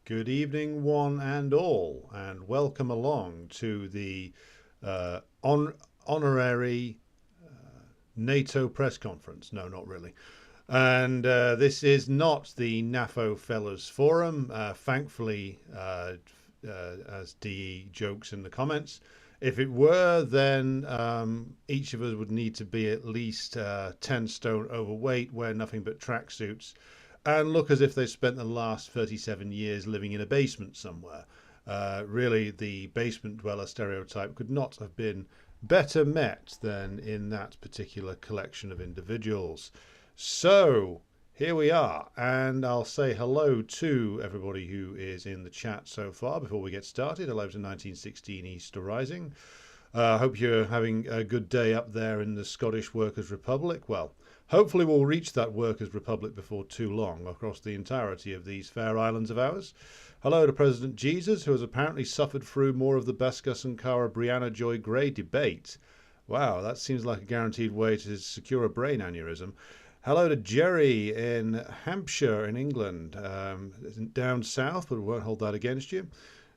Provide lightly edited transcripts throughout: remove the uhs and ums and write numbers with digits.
Good evening, one and all, and welcome along to the uh, honorary NATO press conference. No, not really. And this is not the NAFO Fellas Forum. Thankfully, as DE jokes in the comments, if it were, then each of us would need to be at least 10 stone overweight, wear nothing but tracksuits, and look as if they spent the last 37 years living in a basement somewhere. Really, the basement dweller stereotype could not have been better met than in that particular collection of individuals. So, here we are, and I'll say hello to everybody who is in the chat so far before we get started. Hello to 1916 Easter Rising. I hope you're having a good day up there in the Scottish Workers' Republic. Well, hopefully we'll reach that Workers' Republic before too long across the entirety of these fair islands of ours. Hello to President Jesus, who has apparently suffered through more of the Baska Sankara Brianna Joy Gray debate. Wow, that seems like a guaranteed way to secure a brain aneurysm. Hello to Jerry in Hampshire in England, down south, but we won't hold that against you.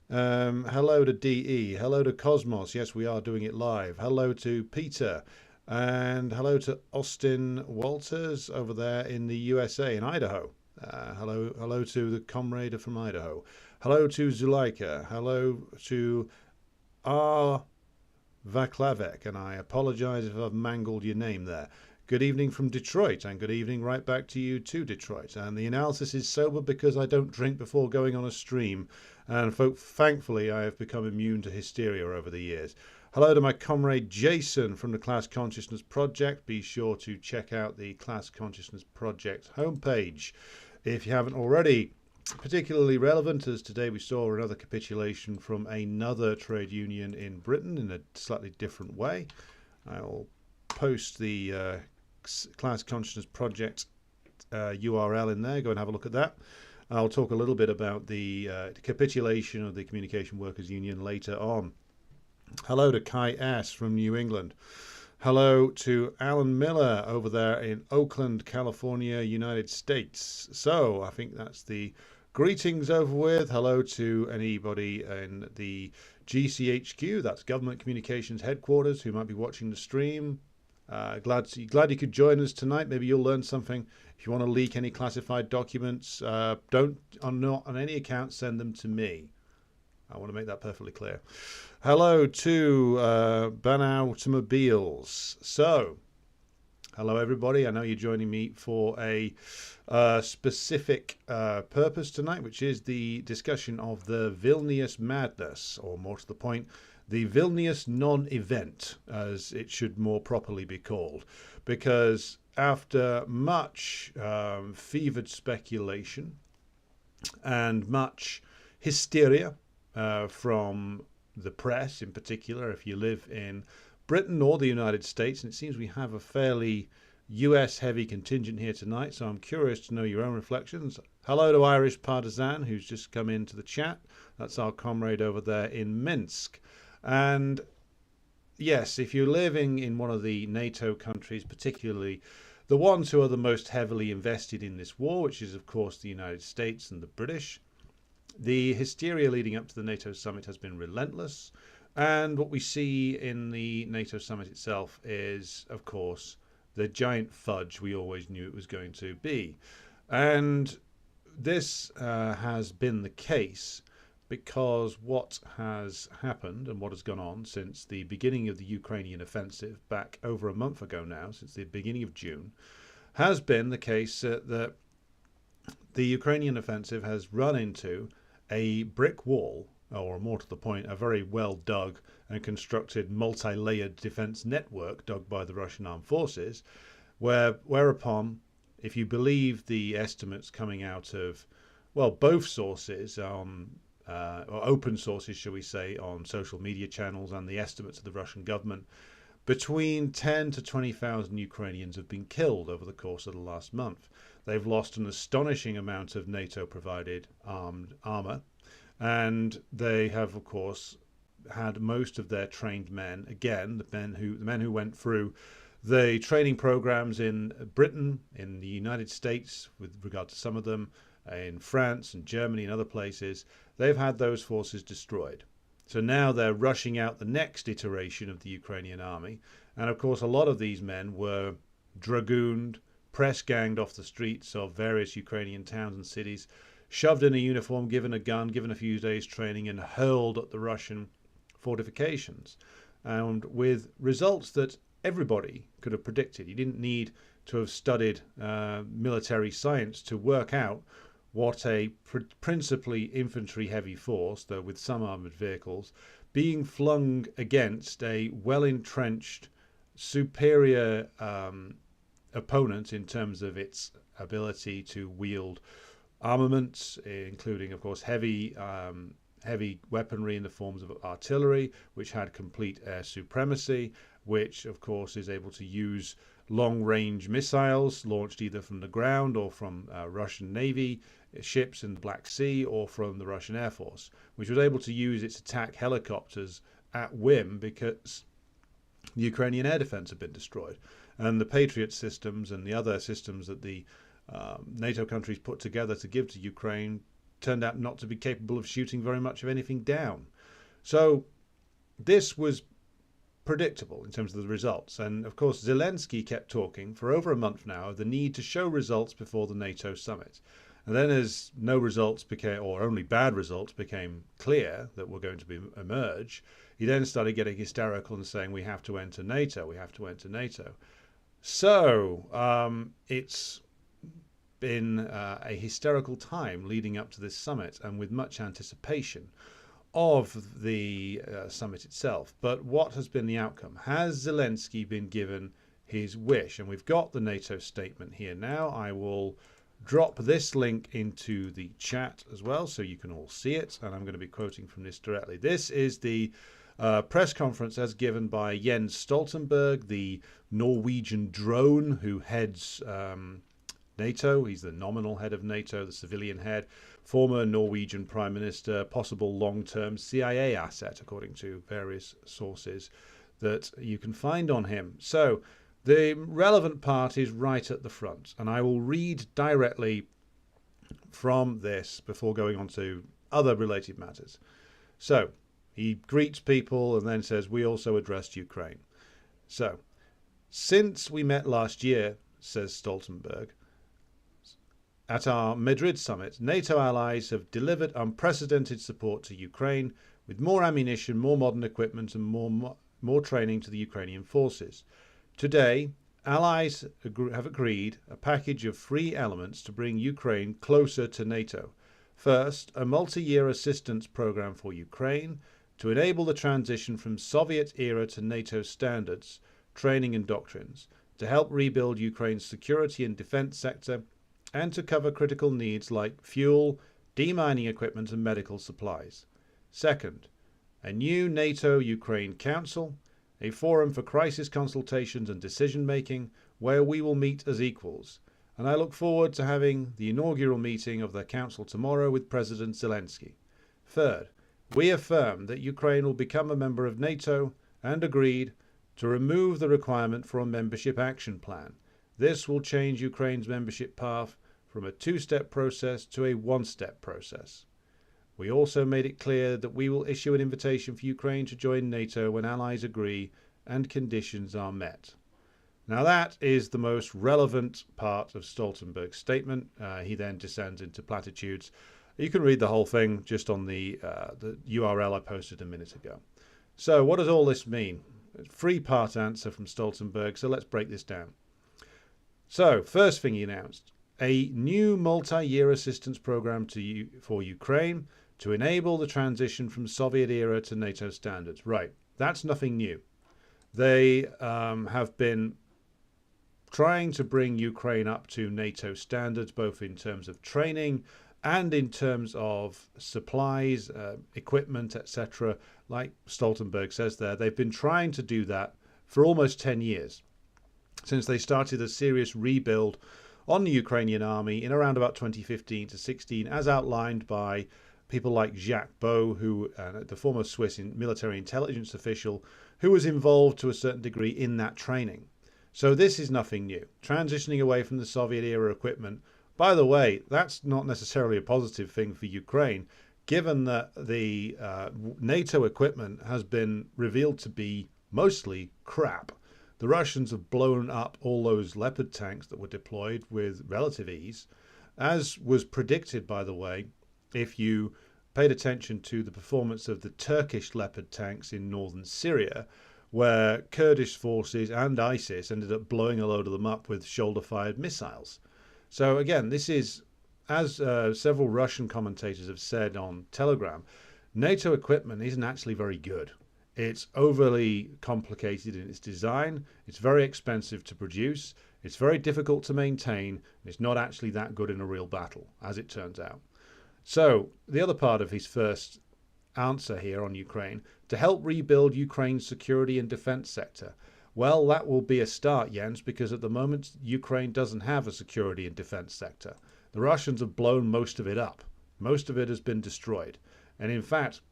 Hello to DE. Hello to Cosmos. Yes, we are doing it live. Hello to Peter. And hello to Austin Walters over there in the USA, in Idaho. Hello to the comrade from Idaho. Hello to Zuleika. Hello to R. Vaklavek, and I apologize if I've mangled your name there. Good evening from Detroit, and good evening right back to you too, Detroit. And the analysis is sober because I don't drink before going on a stream. And thankfully, I have become immune to hysteria over the years. Hello to my comrade Jason from the Class Consciousness Project. Be sure to check out the Class Consciousness Project homepage if you haven't already. Particularly relevant, as today we saw another capitulation from another trade union in Britain in a slightly different way. I'll post the Class Consciousness Project URL in there. Go and have a look at that. I'll talk a little bit about the capitulation of the Communication Workers Union later on. Hello to Kai S. from New England. Hello to Alan Miller over there in Oakland, California, United States. So I think that's the greetings over with. Hello to anybody in the GCHQ, that's Government Communications Headquarters, who might be watching the stream. Glad you could join us tonight. Maybe you'll learn something. If you want to leak any classified documents, don't on any account send them to me. I want to make that perfectly clear. Hello to Ban Automobiles. So, hello everybody. I know you're joining me for a specific purpose tonight, which is the discussion of the Vilnius madness, or more to the point, the Vilnius non-event, as it should more properly be called, because after much fevered speculation and much hysteria from the press in particular, if you live in Britain or the United States, and it seems we have a fairly US heavy contingent here tonight, so I'm curious to know your own reflections. Hello to Irish Partisan, who's just come into the chat. That's our comrade over there in Minsk. And yes, if you're living in one of the NATO countries, particularly the ones who are the most heavily invested in this war, which is of course the United States and the British, the hysteria leading up to the NATO summit has been relentless. And what we see in the NATO summit itself is, of course, the giant fudge we always knew it was going to be. And this has been the case because what has happened and what has gone on since the beginning of the Ukrainian offensive back over a month ago now, since the beginning of June, has been the case that the Ukrainian offensive has run into a brick wall, or more to the point, a very well dug and constructed multi-layered defense network dug by the Russian armed forces, whereupon, if you believe the estimates coming out of, well, both sources or open sources, shall we say, on social media channels and the estimates of the Russian government, between 10 to 20,000 Ukrainians have been killed over the course of the last month. They've lost an astonishing amount of NATO-provided armed armor, and they have, of course, had most of their trained men, again, the men who went through the training programs in Britain, in the United States, with regard to some of them, in France and Germany and other places, they've had those forces destroyed. So now they're rushing out the next iteration of the Ukrainian army. And of course, a lot of these men were dragooned, press ganged off the streets of various Ukrainian towns and cities, shoved in a uniform, given a gun, given a few days training, and hurled at the Russian fortifications. And with results that everybody could have predicted. You didn't need to have studied military science to work out what a principally infantry heavy force, though with some armoured vehicles, being flung against a well-entrenched, superior opponent in terms of its ability to wield armaments, including, of course, heavy weaponry in the forms of artillery, which had complete air supremacy, which, of course, is able to use long-range missiles launched either from the ground or from Russian Navy ships in the Black Sea or from the Russian Air Force, which was able to use its attack helicopters at whim because the Ukrainian air defense had been destroyed. And the Patriot systems and the other systems that the NATO countries put together to give to Ukraine turned out not to be capable of shooting very much of anything down. So this was predictable in terms of the results. And of course, Zelensky kept talking for over a month now of the need to show results before the NATO summit. And then as no results became, or only bad results became clear that were going to emerge, he then started getting hysterical and saying, we have to enter NATO, we have to enter NATO. So it's been a hysterical time leading up to this summit and with much anticipation of the summit itself. But what has been the outcome? Has Zelensky been given his wish? And we've got the NATO statement here now. I will drop this link into the chat as well so you can all see it. And I'm going to be quoting from this directly. This is the press conference as given by Jens Stoltenberg, the Norwegian drone who heads NATO. He's the nominal head of NATO, the civilian head, former Norwegian Prime Minister, possible long-term CIA asset, according to various sources that you can find on him. So the relevant part is right at the front, and I will read directly from this before going on to other related matters. So he greets people and then says, we also addressed Ukraine. So, since we met last year, says Stoltenberg, at our Madrid summit, NATO allies have delivered unprecedented support to Ukraine with more ammunition, more modern equipment and more training to the Ukrainian forces. Today, allies have agreed a package of 3 elements to bring Ukraine closer to NATO. First, a multi-year assistance program for Ukraine to enable the transition from Soviet era to NATO standards, training and doctrines, to help rebuild Ukraine's security and defense sector, and to cover critical needs like fuel, demining equipment and medical supplies. Second, a new NATO-Ukraine Council, a forum for crisis consultations and decision-making where we will meet as equals. And I look forward to having the inaugural meeting of the Council tomorrow with President Zelensky. Third, we affirm that Ukraine will become a member of NATO and agreed to remove the requirement for a membership action plan. This will change Ukraine's membership path from a 2-step process to a 1-step process. We also made it clear that we will issue an invitation for Ukraine to join NATO when allies agree and conditions are met. Now that is the most relevant part of Stoltenberg's statement. He then descends into platitudes. You can read the whole thing just on the URL I posted a minute ago. So what does all this mean? A 3-part answer from Stoltenberg, so let's break this down. So, first thing he announced, a new multi-year assistance program for Ukraine to enable the transition from Soviet era to NATO standards. Right, that's nothing new. They have been trying to bring Ukraine up to NATO standards, both in terms of training and in terms of supplies, equipment, etc. Like Stoltenberg says there, they've been trying to do that for almost 10 years, since they started a serious rebuild on the Ukrainian army in around about 2015 to 16, as outlined by people like Jacques Beau, who the former Swiss military intelligence official, who was involved to a certain degree in that training. So this is nothing new. Transitioning away from the Soviet era equipment By the way, that's not necessarily a positive thing for Ukraine, given that the NATO equipment has been revealed to be mostly crap. The Russians have blown up all those Leopard tanks that were deployed with relative ease, as was predicted, by the way, if you paid attention to the performance of the Turkish Leopard tanks in northern Syria, where Kurdish forces and ISIS ended up blowing a load of them up with shoulder-fired missiles. So again, this is, as several Russian commentators have said on Telegram, NATO equipment isn't actually very good. It's overly complicated in its design, it's very expensive to produce, it's very difficult to maintain, and it's not actually that good in a real battle, as it turns out. So, the other part of his first answer here on Ukraine, to help rebuild Ukraine's security and defense sector. Well, that will be a start, Jens, because at the moment Ukraine doesn't have a security and defense sector. The Russians have blown most of it up. Most of it has been destroyed. And in fact,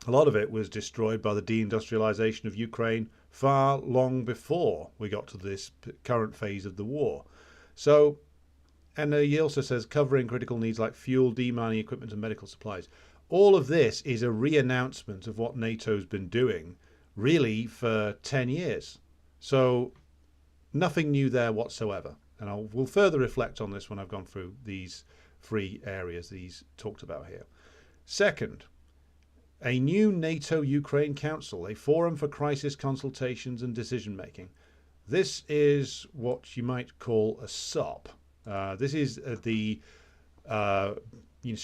a lot of it was destroyed by the deindustrialization of Ukraine far long before we got to this current phase of the war. So, and he also says covering critical needs like fuel, demining equipment and medical supplies. All of this is a re-announcement of what NATO's been doing really for 10 years. So nothing new there whatsoever. And we'll further reflect on this when I've gone through these three areas that he's talked about here. Second, a new NATO-Ukraine Council, a forum for crisis consultations and decision-making. This is what you might call a SOP. This is the, shall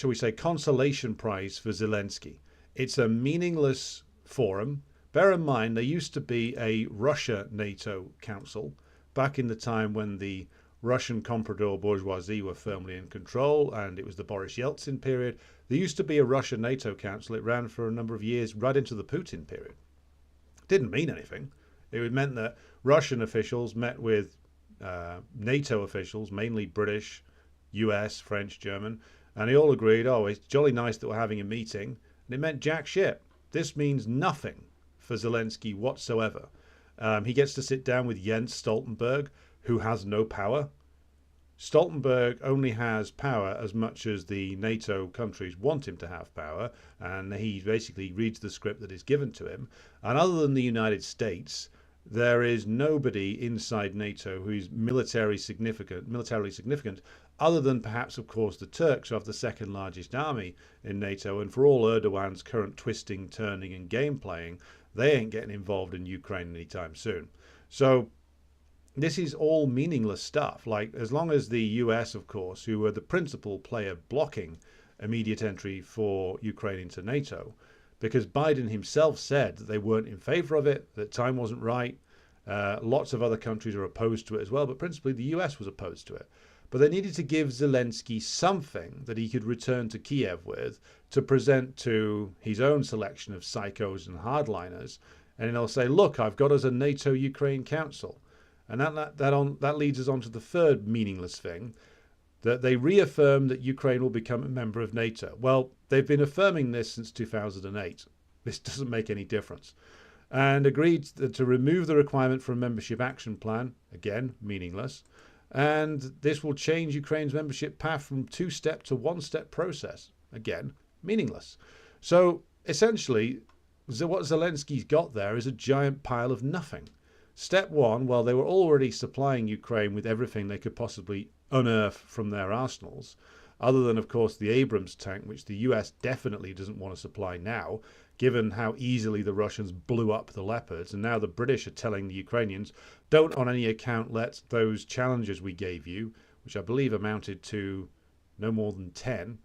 we say, consolation prize for Zelensky. It's a meaningless forum. Bear in mind, there used to be a Russia-NATO Council back in the time when the Russian comprador bourgeoisie were firmly in control, and it was the Boris Yeltsin period. There used to be a Russia-NATO Council. It ran for a number of years, right into the Putin period. It didn't mean anything. It meant that Russian officials met with NATO officials, mainly British, US, French, German, and they all agreed, oh, it's jolly nice that we're having a meeting. And it meant jack shit. This means nothing for Zelensky whatsoever. He gets to sit down with Jens Stoltenberg, who has no power. Stoltenberg only has power as much as the NATO countries want him to have power, and he basically reads the script that is given to him. And other than the United States, there is nobody inside NATO who is militarily significant, other than perhaps, of course, the Turks, who have the second largest army in NATO. And for all Erdogan's current twisting, turning, and game playing, they ain't getting involved in Ukraine anytime soon. So this is all meaningless stuff. Like, as long as the US, of course, who were the principal player blocking immediate entry for Ukraine into NATO, because Biden himself said that they weren't in favor of it, that time wasn't right. Lots of other countries are opposed to it as well, but principally the US was opposed to it. But they needed to give Zelensky something that he could return to Kiev with to present to his own selection of psychos and hardliners. And then they'll say, look, I've got us a NATO-Ukraine Council. And that leads us on to the third meaningless thing, that they reaffirm that Ukraine will become a member of NATO. Well, they've been affirming this since 2008. This doesn't make any difference. And agreed to remove the requirement for a membership action plan. Again, meaningless. And this will change Ukraine's membership path from two-step to one-step process. Again, meaningless. So essentially, what Zelensky's got there is a giant pile of nothing. Step one, well, they were already supplying Ukraine with everything they could possibly unearth from their arsenals, other than, of course, the Abrams tank, which the US definitely doesn't want to supply now, given how easily the Russians blew up the Leopards. And now the British are telling the Ukrainians, don't on any account let those challenges we gave you, which I believe amounted to no more than 10,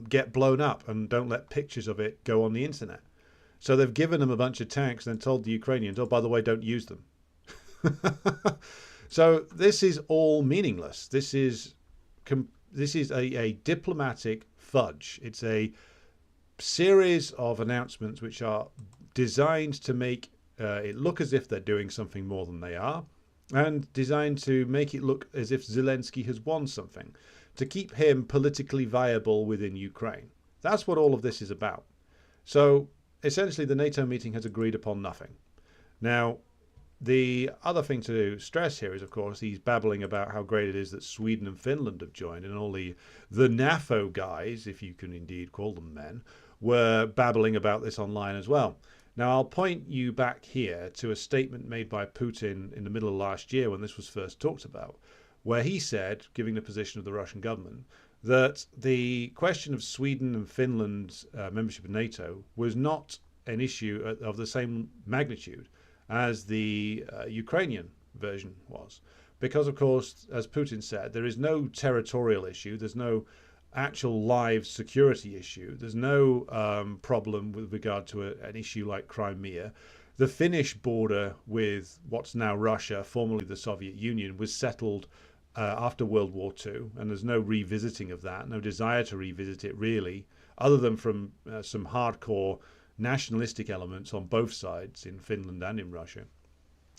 get blown up, and don't let pictures of it go on the internet. So they've given them a bunch of tanks and then told the Ukrainians, oh, by the way, don't use them. So this is all meaningless. This is a diplomatic fudge. It's a series of announcements which are designed to make it look as if they're doing something more than they are, and designed to make it look as if Zelensky has won something, to keep him politically viable within Ukraine. That's what all of this is about. So essentially, the NATO meeting has agreed upon nothing. Now, the other thing to stress here is, of course, he's babbling about how great it is that Sweden and Finland have joined, and all the NATO guys, if you can indeed call them men, were babbling about this online as well. Now, I'll point you back here to a statement made by Putin in the middle of last year when this was first talked about, where he said, giving the position of the Russian government, that the question of Sweden and Finland's membership of NATO was not an issue of the same magnitude as the Ukrainian version was. Because, of course, as Putin said, there is no territorial issue, there's no actual live security issue, there's no problem with regard to an issue like Crimea. The Finnish border with what's now Russia, formerly the Soviet Union, was settled after World War II, and there's no revisiting of that, no desire to revisit it really, other than from some hardcore nationalistic elements on both sides in Finland and in Russia.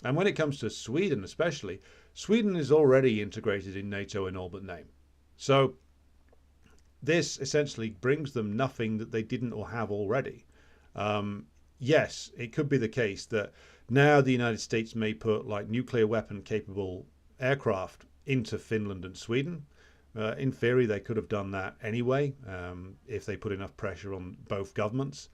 And when it comes to Sweden especially, Sweden is already integrated in NATO in all but name. So this essentially brings them nothing that they didn't or have already. Yes, it could be the case that now the United States may put like nuclear weapon capable aircraft into Finland and Sweden. In theory, they could have done that anyway if they put enough pressure on both governments.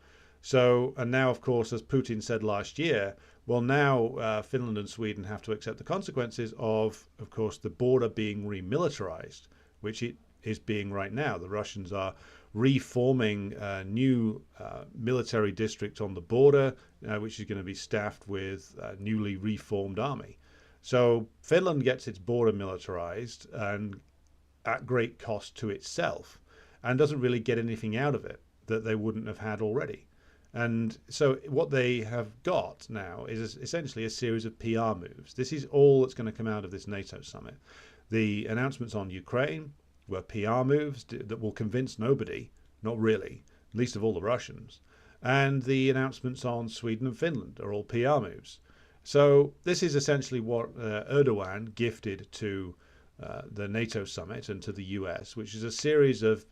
So, and now, of course, as Putin said last year, well, now Finland and Sweden have to accept the consequences of course, the border being remilitarized, which it is being right now. The Russians are reforming a new military district on the border, which is going to be staffed with a newly reformed army. So Finland gets its border militarized and at great cost to itself, and doesn't really get anything out of it that they wouldn't have had already. And so what they have got now is essentially a series of PR moves. This is all that's going to come out of this NATO summit. The announcements on Ukraine were PR moves that will convince nobody, not really, least of all the Russians. And the announcements on Sweden and Finland are all PR moves. So this is essentially what Erdogan gifted to the NATO summit and to the US, which is a series of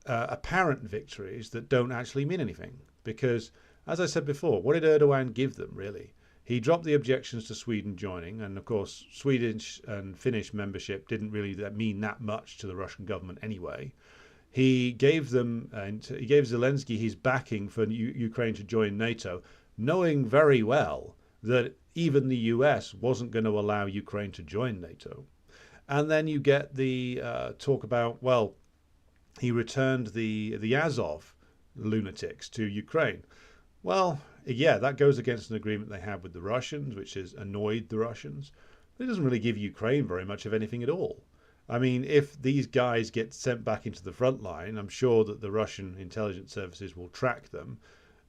apparent victories that don't actually mean anything. Because, as I said before, what did Erdogan give them, really? He dropped the objections to Sweden joining, and of course, Swedish and Finnish membership didn't really mean that much to the Russian government anyway. He gave them, he gave Zelensky his backing for Ukraine to join NATO, knowing very well that even the US wasn't going to allow Ukraine to join NATO. And then you get the talk about, well, he returned the Azov lunatics to Ukraine. Well, yeah, that goes against an agreement they have with the Russians, which has annoyed the Russians. But it doesn't really give Ukraine very much of anything at all. I mean, if these guys get sent back into the front line, I'm sure that the Russian intelligence services will track them,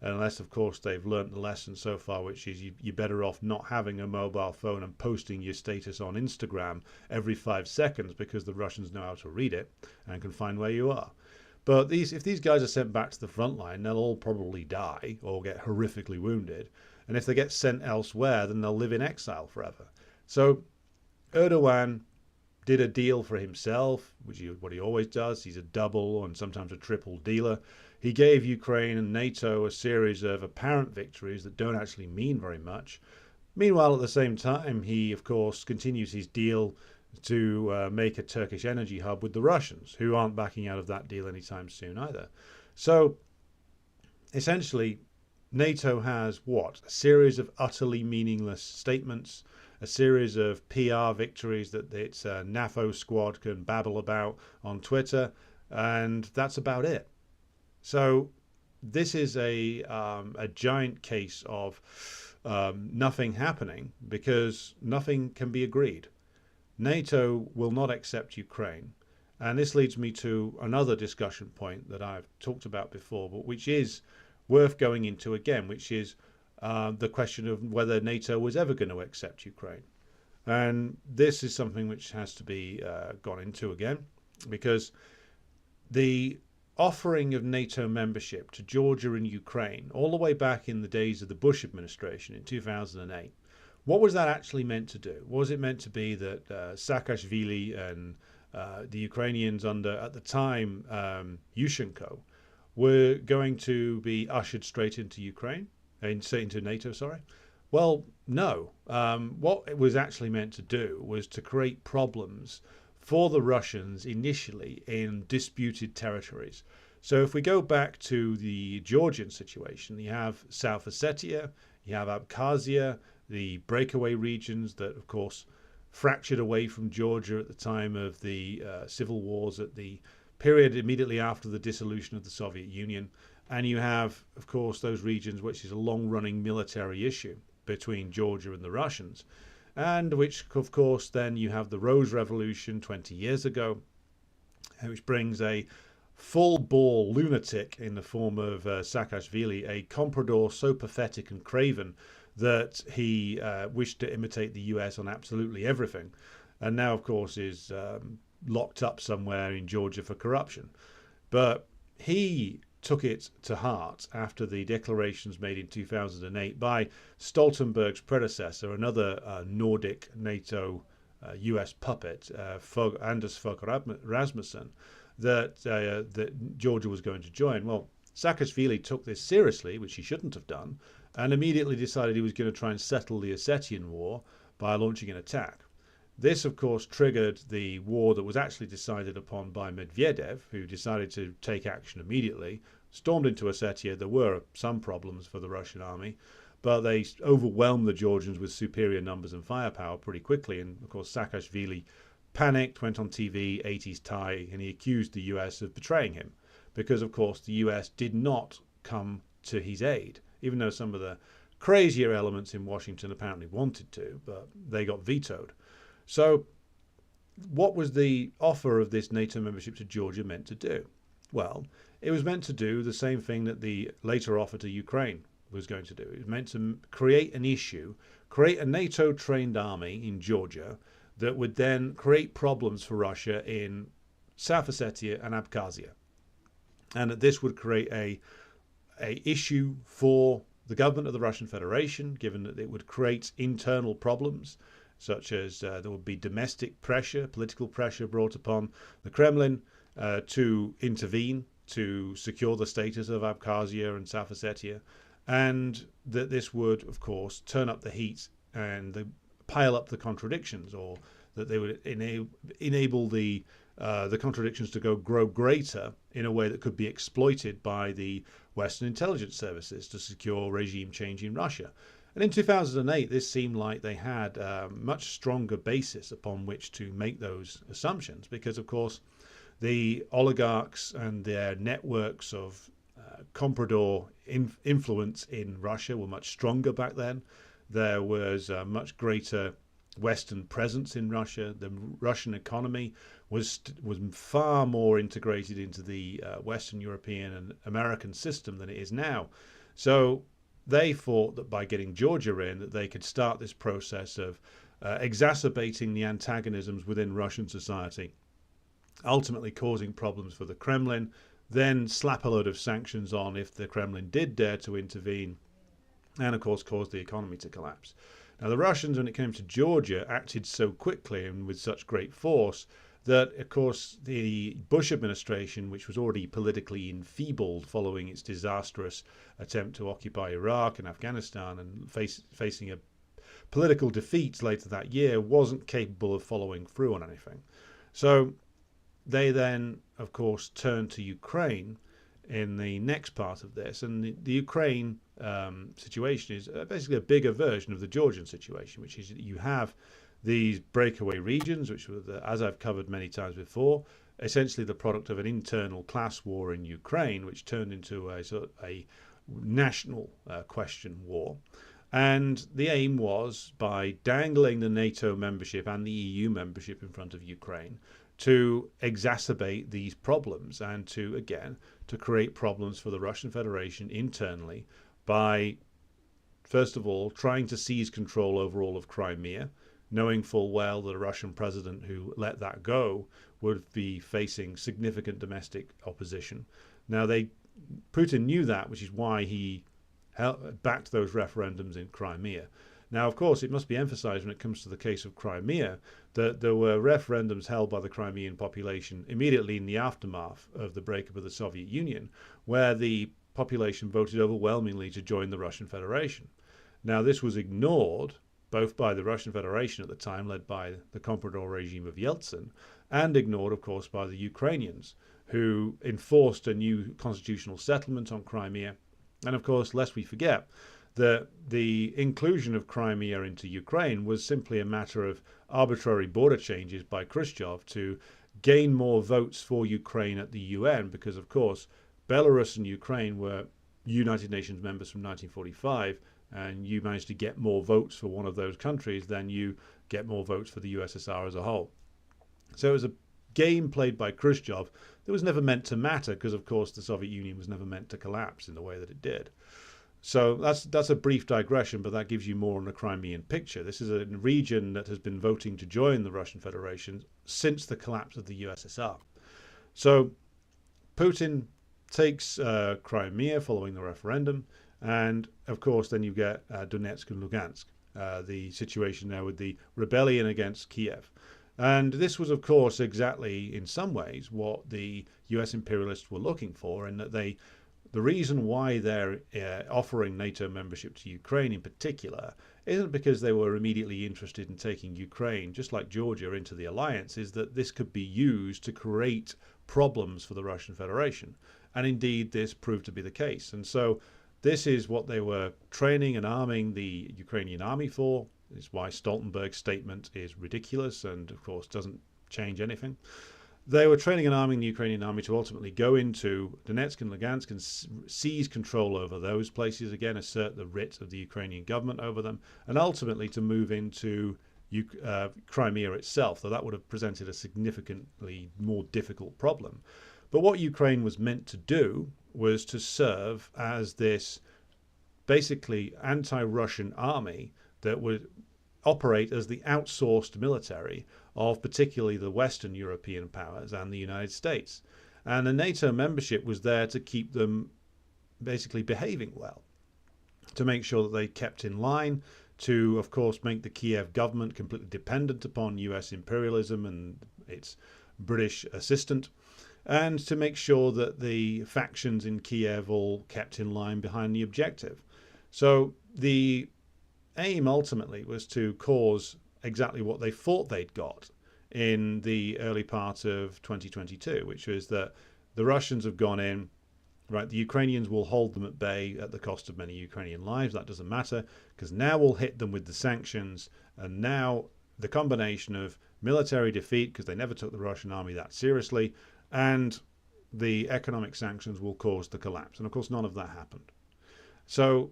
unless, of course, they've learnt the lesson so far, which is you're better off not having a mobile phone and posting your status on Instagram every 5 seconds, because the Russians know how to read it and can find where you are. But if these guys are sent back to the front line, they'll all probably die or get horrifically wounded. And if they get sent elsewhere, then they'll live in exile forever. So Erdogan did a deal for himself, which is what he always does. He's a double and sometimes a triple dealer. He gave Ukraine and NATO a series of apparent victories that don't actually mean very much. Meanwhile, at the same time, he, of course, continues his deal to make a Turkish energy hub with the Russians, who aren't backing out of that deal anytime soon either. So, essentially, NATO has what? A series of utterly meaningless statements, a series of PR victories that its NAFO squad can babble about on Twitter, and that's about it. So, this is a giant case of nothing happening because nothing can be agreed. NATO will not accept Ukraine. And this leads me to another discussion point that I've talked about before, but which is worth going into again, which is the question of whether NATO was ever going to accept Ukraine. And this is something which has to be gone into again, because the offering of NATO membership to Georgia and Ukraine, all the way back in the days of the Bush administration in 2008, what was that actually meant to do? Was it meant to be that Saakashvili and the Ukrainians under, at the time, Yushchenko, were going to be ushered straight into Ukraine, into NATO, sorry? Well, no. What it was actually meant to do was to create problems for the Russians initially in disputed territories. So if we go back to the Georgian situation, you have South Ossetia, you have Abkhazia, the breakaway regions that, of course, fractured away from Georgia at the time of the civil wars at the period immediately after the dissolution of the Soviet Union. And you have, of course, those regions which is a long-running military issue between Georgia and the Russians, and which, of course, then you have the Rose Revolution 20 years ago, which brings a full-bore lunatic in the form of Saakashvili, a comprador so pathetic and craven that he wished to imitate the US on absolutely everything, and now, of course, is locked up somewhere in Georgia for corruption. But he took it to heart after the declarations made in 2008 by Stoltenberg's predecessor, another Nordic NATO US puppet, Anders Fogh Rasmussen, that Georgia was going to join. Well, Saakashvili took this seriously, which he shouldn't have done, and immediately decided he was going to try and settle the Ossetian war by launching an attack. This, of course, triggered the war that was actually decided upon by Medvedev, who decided to take action immediately, stormed into Ossetia. There were some problems for the Russian army, but they overwhelmed the Georgians with superior numbers and firepower pretty quickly. And, of course, Saakashvili panicked, went on TV, ate his tie, and he accused the US of betraying him because, of course, the US did not come to his aid, even though some of the crazier elements in Washington apparently wanted to, but they got vetoed. So what was the offer of this NATO membership to Georgia meant to do? Well, it was meant to do the same thing that the later offer to Ukraine was going to do. It was meant to create an issue, create a NATO-trained army in Georgia that would then create problems for Russia in South Ossetia and Abkhazia. And that this would create a issue for the government of the Russian Federation, given that it would create internal problems, such as there would be domestic pressure, political pressure brought upon the Kremlin to intervene to secure the status of Abkhazia and South Ossetia, and that this would, of course, turn up the heat and pile up the contradictions, or that they would enable the contradictions to grow greater in a way that could be exploited by the Western intelligence services to secure regime change in Russia. And in 2008, this seemed like they had a much stronger basis upon which to make those assumptions because, of course, the oligarchs and their networks of comprador influence in Russia were much stronger back then. There was a much greater Western presence in Russia. The Russian economy was far more integrated into the Western European and American system than it is now. So they thought that by getting Georgia in, that they could start this process of exacerbating the antagonisms within Russian society, ultimately causing problems for the Kremlin, then slap a load of sanctions on if the Kremlin did dare to intervene, and of course cause the economy to collapse. Now the Russians, when it came to Georgia, acted so quickly and with such great force that, of course, the Bush administration, which was already politically enfeebled following its disastrous attempt to occupy Iraq and Afghanistan and facing a political defeat later that year, wasn't capable of following through on anything. So they then, of course, turned to Ukraine in the next part of this. And the Ukraine situation is basically a bigger version of the Georgian situation, which is that you have these breakaway regions, which were, as I've covered many times before, essentially the product of an internal class war in Ukraine, which turned into a national question war. And the aim was, by dangling the NATO membership and the EU membership in front of Ukraine, to exacerbate these problems and to create problems for the Russian Federation internally by, first of all, trying to seize control over all of Crimea, knowing full well that a Russian president who let that go would be facing significant domestic opposition. Now, Putin knew that, which is why he backed those referendums in Crimea. Now, of course, it must be emphasized when it comes to the case of Crimea that there were referendums held by the Crimean population immediately in the aftermath of the breakup of the Soviet Union, where the population voted overwhelmingly to join the Russian Federation. Now, this was ignored both by the Russian Federation at the time, led by the comprador regime of Yeltsin, and ignored, of course, by the Ukrainians, who enforced a new constitutional settlement on Crimea. And, of course, lest we forget that the inclusion of Crimea into Ukraine was simply a matter of arbitrary border changes by Khrushchev to gain more votes for Ukraine at the UN, because, of course, Belarus and Ukraine were United Nations members from 1945, and you managed to get more votes for one of those countries than you get more votes for the USSR as a whole. So it was a game played by Khrushchev that was never meant to matter, because, of course, the Soviet Union was never meant to collapse in the way that it did. So that's a brief digression, but that gives you more on the Crimean picture. This is a region that has been voting to join the Russian Federation since the collapse of the USSR. So Putin takes Crimea following the referendum, and of course then you get Donetsk and Lugansk, the situation there with the rebellion against Kiev. And this was, of course, exactly in some ways what the US imperialists were looking for, in that the reason why they're offering NATO membership to Ukraine in particular isn't because they were immediately interested in taking Ukraine, just like Georgia, into the alliance, is that this could be used to create problems for the Russian Federation. And indeed, this proved to be the case. And so this is what they were training and arming the Ukrainian army for. It's why Stoltenberg's statement is ridiculous and, of course, doesn't change anything. They were training and arming the Ukrainian army to ultimately go into Donetsk and Lugansk and seize control over those places, again, assert the writ of the Ukrainian government over them, and ultimately to move into Crimea itself, though that would have presented a significantly more difficult problem. But what Ukraine was meant to do was to serve as this basically anti-Russian army that would operate as the outsourced military of particularly the Western European powers and the United States. And the NATO membership was there to keep them basically behaving well, to make sure that they kept in line, to, of course, make the Kiev government completely dependent upon US imperialism and its British assistant, and to make sure that the factions in Kiev all kept in line behind the objective. So the aim ultimately was to cause exactly what they thought they'd got in the early part of 2022, which was that the Russians have gone in, right, the Ukrainians will hold them at bay at the cost of many Ukrainian lives. That doesn't matter, because now we'll hit them with the sanctions, and now the combination of military defeat, because they never took the Russian army that seriously, and the economic sanctions will cause the collapse. And of course, none of that happened. So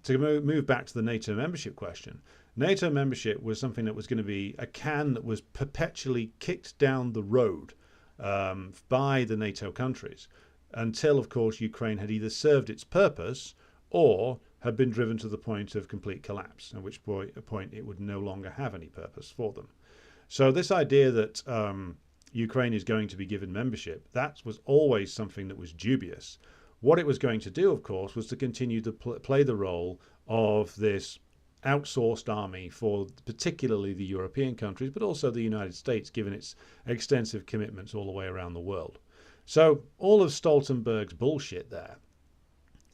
to move back to the NATO membership question, NATO membership was something that was going to be a can that was perpetually kicked down the road by the NATO countries until, of course, Ukraine had either served its purpose or had been driven to the point of complete collapse, at which point it would no longer have any purpose for them. So this idea that Ukraine is going to be given membership, that was always something that was dubious. What it was going to do, of course, was to continue to play the role of this outsourced army for particularly the European countries, but also the United States, given its extensive commitments all the way around the world. So all of Stoltenberg's bullshit there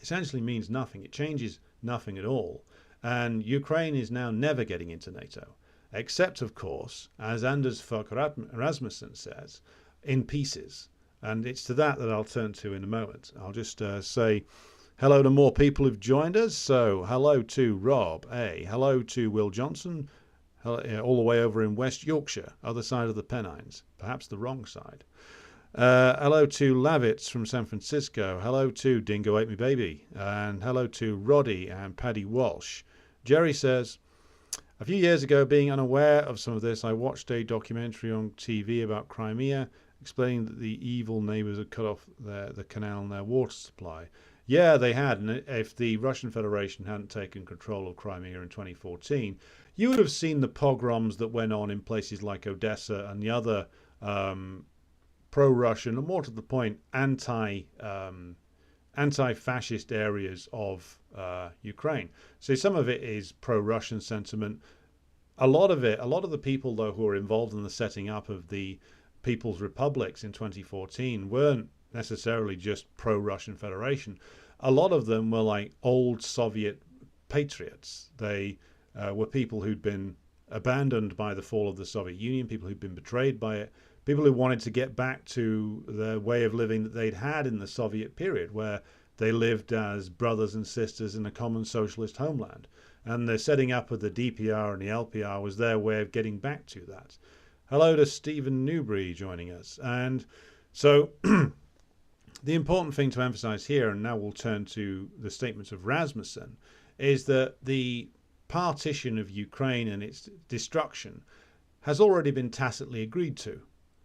essentially means nothing. It changes nothing at all. And Ukraine is now never getting into NATO, except, of course, as Anders Fogh Rasmussen says, in pieces. And it's to that I'll turn to in a moment. I'll just say hello to more people who've joined us. So hello to Rob A. Hello to Will Johnson, all the way over in West Yorkshire, other side of the Pennines, perhaps the wrong side. Hello to Lavitz from San Francisco. Hello to Dingo Ate Me Baby. And hello to Roddy and Paddy Walsh. Jerry says, a few years ago, being unaware of some of this, I watched a documentary on TV about Crimea, explaining that the evil neighbours had cut off the canal and their water supply. Yeah, they had. And if the Russian Federation hadn't taken control of Crimea in 2014, you would have seen the pogroms that went on in places like Odessa and the other pro-Russian, and more to the point, anti-fascist areas of Ukraine. So some of it is pro-Russian sentiment. A lot of the people, though, who were involved in the setting up of the People's Republics in 2014 weren't necessarily just pro-Russian Federation. A lot of them were like old Soviet patriots. They were people who'd been abandoned by the fall of the Soviet Union, people who'd been betrayed by it, people who wanted to get back to the way of living that they'd had in the Soviet period, where they lived as brothers and sisters in a common socialist homeland. And the setting up of the DPR and the LPR was their way of getting back to that. Hello to Stephen Newbury joining us. And so the important thing to emphasize here, and now we'll turn to the statements of Rasmussen, is that the partition of Ukraine and its destruction has already been tacitly agreed to.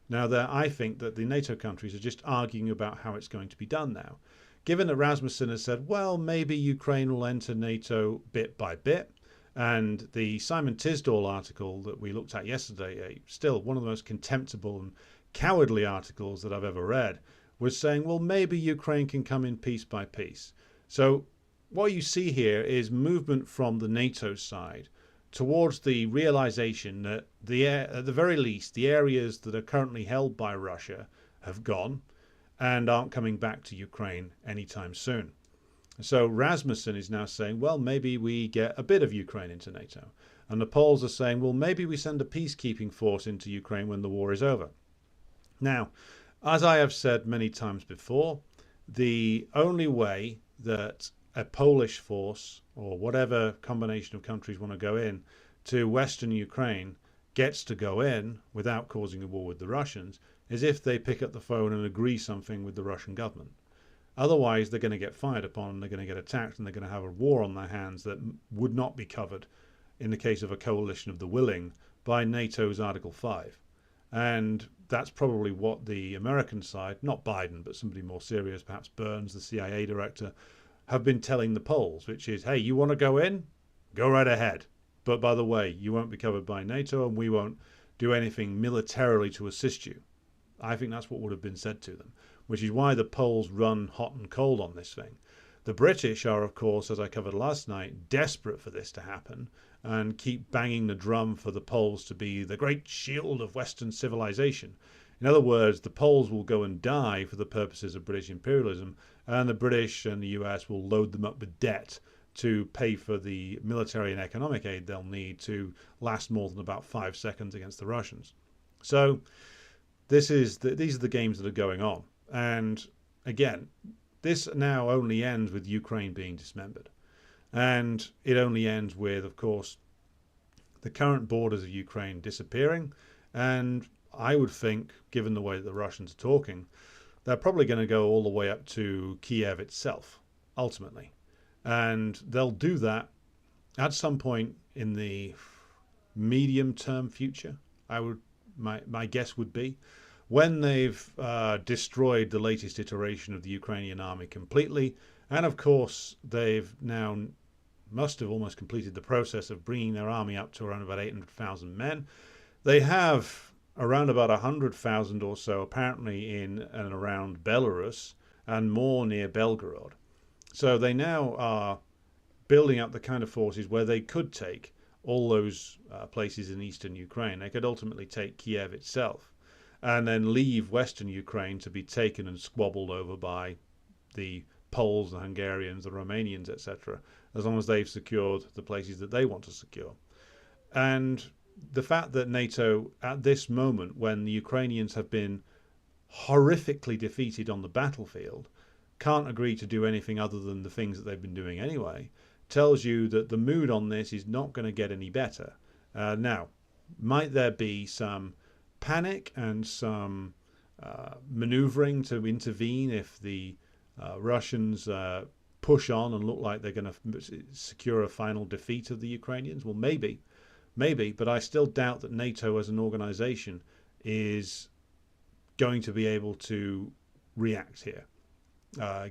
Now, I think that the NATO countries are just arguing about how it's going to be done now. Given that Rasmussen has said, well, maybe Ukraine will enter NATO bit by bit, and the Simon Tisdall article that we looked at yesterday, still one of the most contemptible and cowardly articles that I've ever read, was saying, well, maybe Ukraine can come in piece by piece. So what you see here is movement from the NATO side towards the realization that at the very least, the areas that are currently held by Russia have gone and aren't coming back to Ukraine anytime soon. So Rasmussen is now saying, well, maybe we get a bit of Ukraine into NATO. And the Poles are saying, well, maybe we send a peacekeeping force into Ukraine when the war is over. Now, as I have said many times before, the only way that a Polish force or whatever combination of countries want to go in to Western Ukraine gets to go in without causing a war with the Russians is if they pick up the phone and agree something with the Russian government. Otherwise, they're going to get fired upon, and they're going to get attacked, and they're going to have a war on their hands that would not be covered in the case of a coalition of the willing by NATO's Article 5. And that's probably what the American side, not Biden, but somebody more serious, perhaps Burns, the CIA director, have been telling the Poles, which is, hey, you want to go in? Go right ahead. But by the way, you won't be covered by NATO, and we won't do anything militarily to assist you. I think that's what would have been said to them, which is why the Poles run hot and cold on this thing. The British are, of course, as I covered last night, desperate for this to happen and keep banging the drum for the Poles to be the great shield of Western civilization. In other words, the Poles will go and die for the purposes of British imperialism, and the British and the US will load them up with debt to pay for the military and economic aid they'll need to last more than about 5 seconds against the Russians. So these are the games that are going on. And again, this now only ends with Ukraine being dismembered. And it only ends with, of course, the current borders of Ukraine disappearing. And I would think, given the way that the Russians are talking, they're probably going to go all the way up to Kiev itself, ultimately. And they'll do that at some point in the medium-term future, my guess would be, when they've destroyed the latest iteration of the Ukrainian army completely. And of course, they've now must have almost completed the process of bringing their army up to around about 800,000 men. They have around about 100,000 or so apparently in and around Belarus and more near Belgorod. So they now are building up the kind of forces where they could take all those places in eastern Ukraine. They could ultimately take Kiev itself and then leave western Ukraine to be taken and squabbled over by the Poles, the Hungarians, the Romanians, etc., as long as they've secured the places that they want to secure. And the fact that NATO, at this moment, when the Ukrainians have been horrifically defeated on the battlefield, can't agree to do anything other than the things that they've been doing anyway, tells you that the mood on this is not going to get any better. Now, might there be some panic and some maneuvering to intervene if the Russians push on and look like they're going to secure a final defeat of the Ukrainians? Well, maybe, but I still doubt that NATO as an organization is going to be able to react here,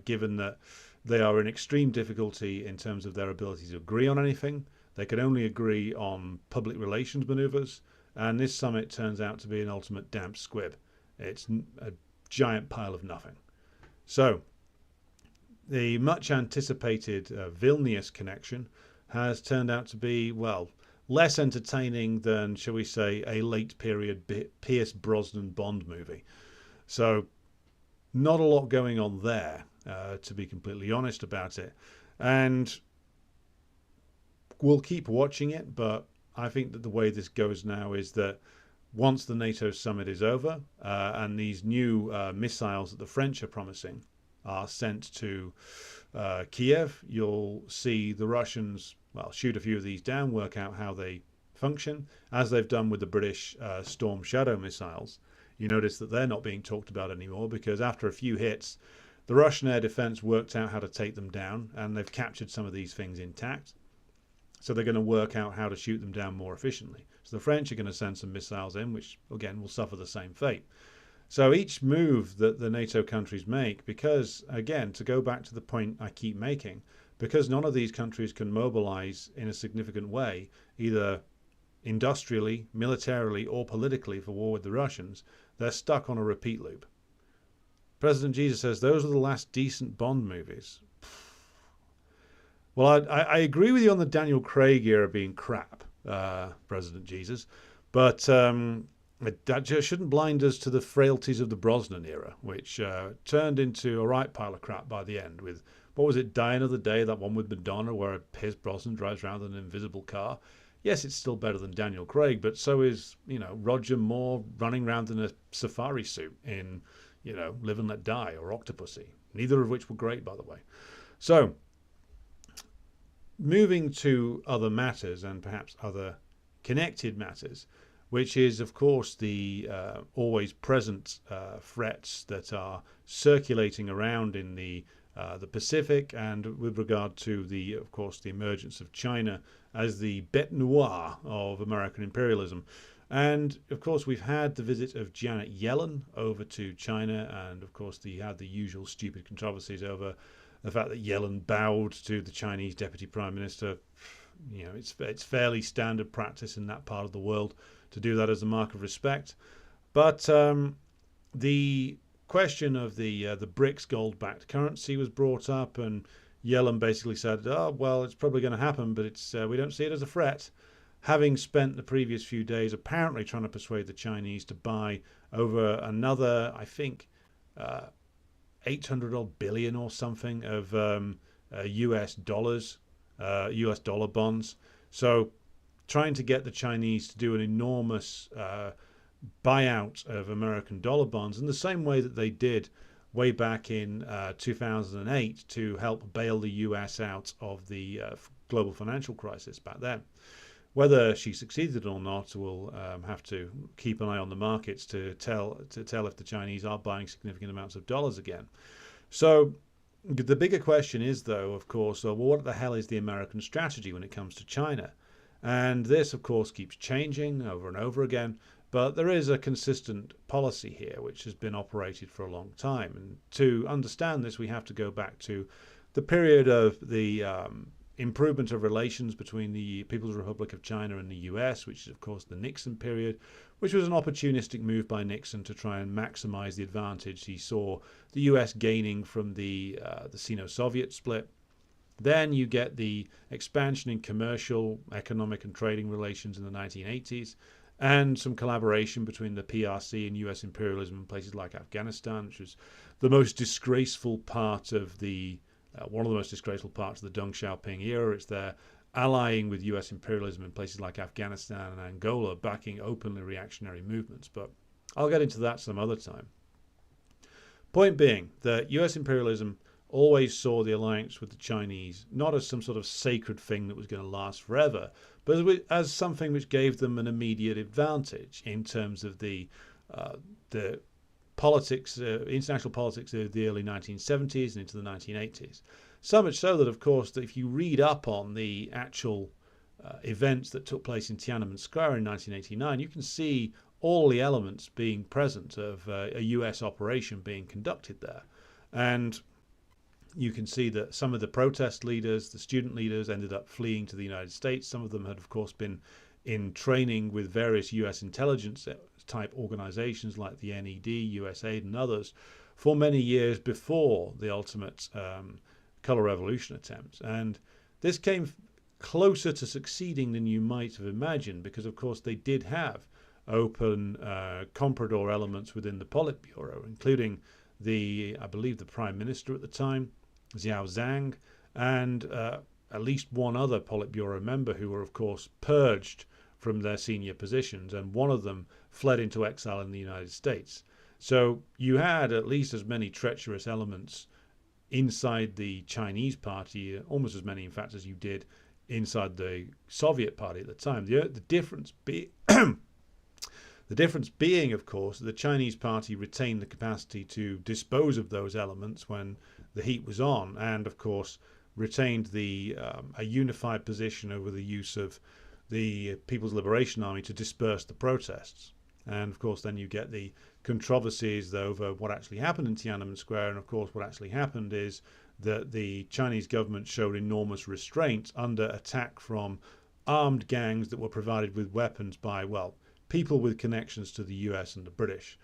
given that they are in extreme difficulty in terms of their ability to agree on anything. They can only agree on public relations maneuvers, and this summit turns out to be an ultimate damp squib. It's a giant pile of nothing. So the much anticipated Vilnius Connection has turned out to be, well, less entertaining than, shall we say, a late period Pierce Brosnan Bond movie. So not a lot going on there, to be completely honest about it. And we'll keep watching it, but I think that the way this goes now is that once the NATO summit is over and these new missiles that the French are promising are sent to Kiev, you'll see the Russians, well, shoot a few of these down, work out how they function, as they've done with the British Storm Shadow missiles. You notice that they're not being talked about anymore because after a few hits, the Russian air defense worked out how to take them down, and they've captured some of these things intact. So they're going to work out how to shoot them down more efficiently. So the French are going to send some missiles in, which again will suffer the same fate. So each move that the NATO countries make, because again, to go back to the point I keep making, because none of these countries can mobilize in a significant way, either industrially, militarily, or politically for war with the Russians, they're stuck on a repeat loop. President Jesus says those are the last decent Bond movies. Well, I agree with you on the Daniel Craig era being crap, President Jesus, but that just shouldn't blind us to the frailties of the Brosnan era, which turned into a right pile of crap by the end with, what was it, Die Another Day, that one with Madonna where Pierce Brosnan drives around in an invisible car. Yes, it's still better than Daniel Craig, but so is, Roger Moore running around in a safari suit in, Live and Let Die or Octopussy, neither of which were great, by the way. So, moving to other matters and perhaps other connected matters, which is, of course, the always present threats that are circulating around in the Pacific, and with regard to of course, the emergence of China as the bête noire of American imperialism. And of course, we've had the visit of Janet Yellen over to China, and of course, you had the usual stupid controversies over the fact that Yellen bowed to the Chinese deputy prime minister. It's fairly standard practice in that part of the world to do that as a mark of respect. But the question of the BRICS gold-backed currency was brought up, and Yellen basically said, "Oh, well, it's probably going to happen, but we don't see it as a threat." Having spent the previous few days apparently trying to persuade the Chinese to buy over another, I think, 800 odd billion or something of US dollars, US dollar bonds. So trying to get the Chinese to do an enormous buyout of American dollar bonds in the same way that they did way back in 2008 to help bail the US out of the global financial crisis back then. Whether she succeeded or not, we'll have to keep an eye on the markets to tell if the Chinese are buying significant amounts of dollars again. So the bigger question is, though, of course, well, what the hell is the American strategy when it comes to China? And this, of course, keeps changing over and over again. But there is a consistent policy here which has been operated for a long time. And to understand this, we have to go back to the period of the improvement of relations between the People's Republic of China and the US, which is, of course, the Nixon period, which was an opportunistic move by Nixon to try and maximize the advantage he saw the US gaining from the Sino-Soviet split. Then you get the expansion in commercial, economic, and trading relations in the 1980s, and some collaboration between the PRC and US imperialism in places like Afghanistan, which was the most disgraceful part of one of the most disgraceful parts of the Deng Xiaoping era. It's their allying with US imperialism in places like Afghanistan and Angola, backing openly reactionary movements. But I'll get into that some other time. Point being that US imperialism always saw the alliance with the Chinese not as some sort of sacred thing that was going to last forever, but as something which gave them an immediate advantage in terms of the politics, international politics of the early 1970s and into the 1980s. So much so that, of course, that if you read up on the actual events that took place in Tiananmen Square in 1989, you can see all the elements being present of a US operation being conducted there. And you can see that some of the protest leaders, the student leaders, ended up fleeing to the United States. Some of them had, of course, been in training with various US intelligence type organizations like the NED, USAID, and others for many years before the ultimate color revolution attempt. And this came closer to succeeding than you might have imagined, because, of course, they did have open comprador elements within the Politburo, including I believe the Prime Minister at the time, Xiao Zhang, and at least one other Politburo member who were, of course, purged from their senior positions, and one of them fled into exile in the United States. So you had at least as many treacherous elements inside the Chinese party, almost as many, in fact, as you did inside the Soviet party at the time. The difference the difference being, of course, the Chinese party retained the capacity to dispose of those elements when the heat was on, and of course retained a unified position over the use of the People's Liberation Army to disperse the protests. And of course then you get the controversies over what actually happened in Tiananmen Square. And of course what actually happened is that the Chinese government showed enormous restraint under attack from armed gangs that were provided with weapons by, well, people with connections to the US and the British.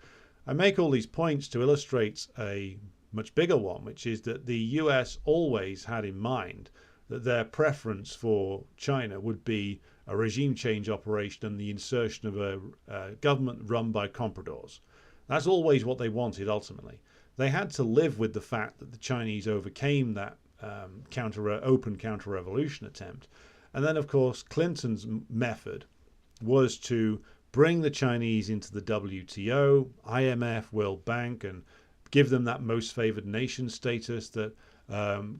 I make all these points to illustrate a much bigger one, which is that the US always had in mind that their preference for China would be a regime change operation and the insertion of a government run by compradors. That's always what they wanted ultimately. They had to live with the fact that the Chinese overcame that open counter-revolution attempt. And then, of course, Clinton's method was to bring the Chinese into the WTO, IMF, World Bank, and give them that most favored nation status that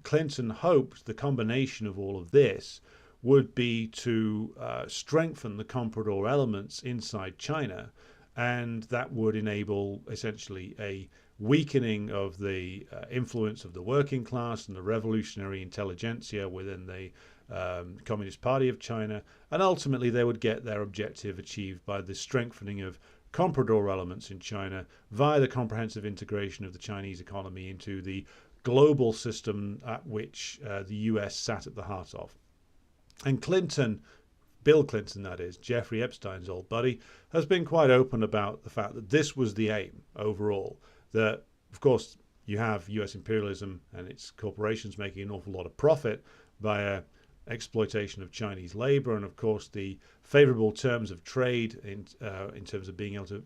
Clinton hoped the combination of all of this would be to strengthen the comprador elements inside China, and that would enable essentially a weakening of the influence of the working class and the revolutionary intelligentsia within the Communist Party of China, and ultimately they would get their objective achieved by the strengthening of comprador elements in China via the comprehensive integration of the Chinese economy into the global system at which the US sat at the heart of. And Clinton, Bill Clinton that is, Jeffrey Epstein's old buddy, has been quite open about the fact that this was the aim overall. That, of course, you have US imperialism and its corporations making an awful lot of profit via exploitation of Chinese labor, and of course the favorable terms of trade in terms of being able to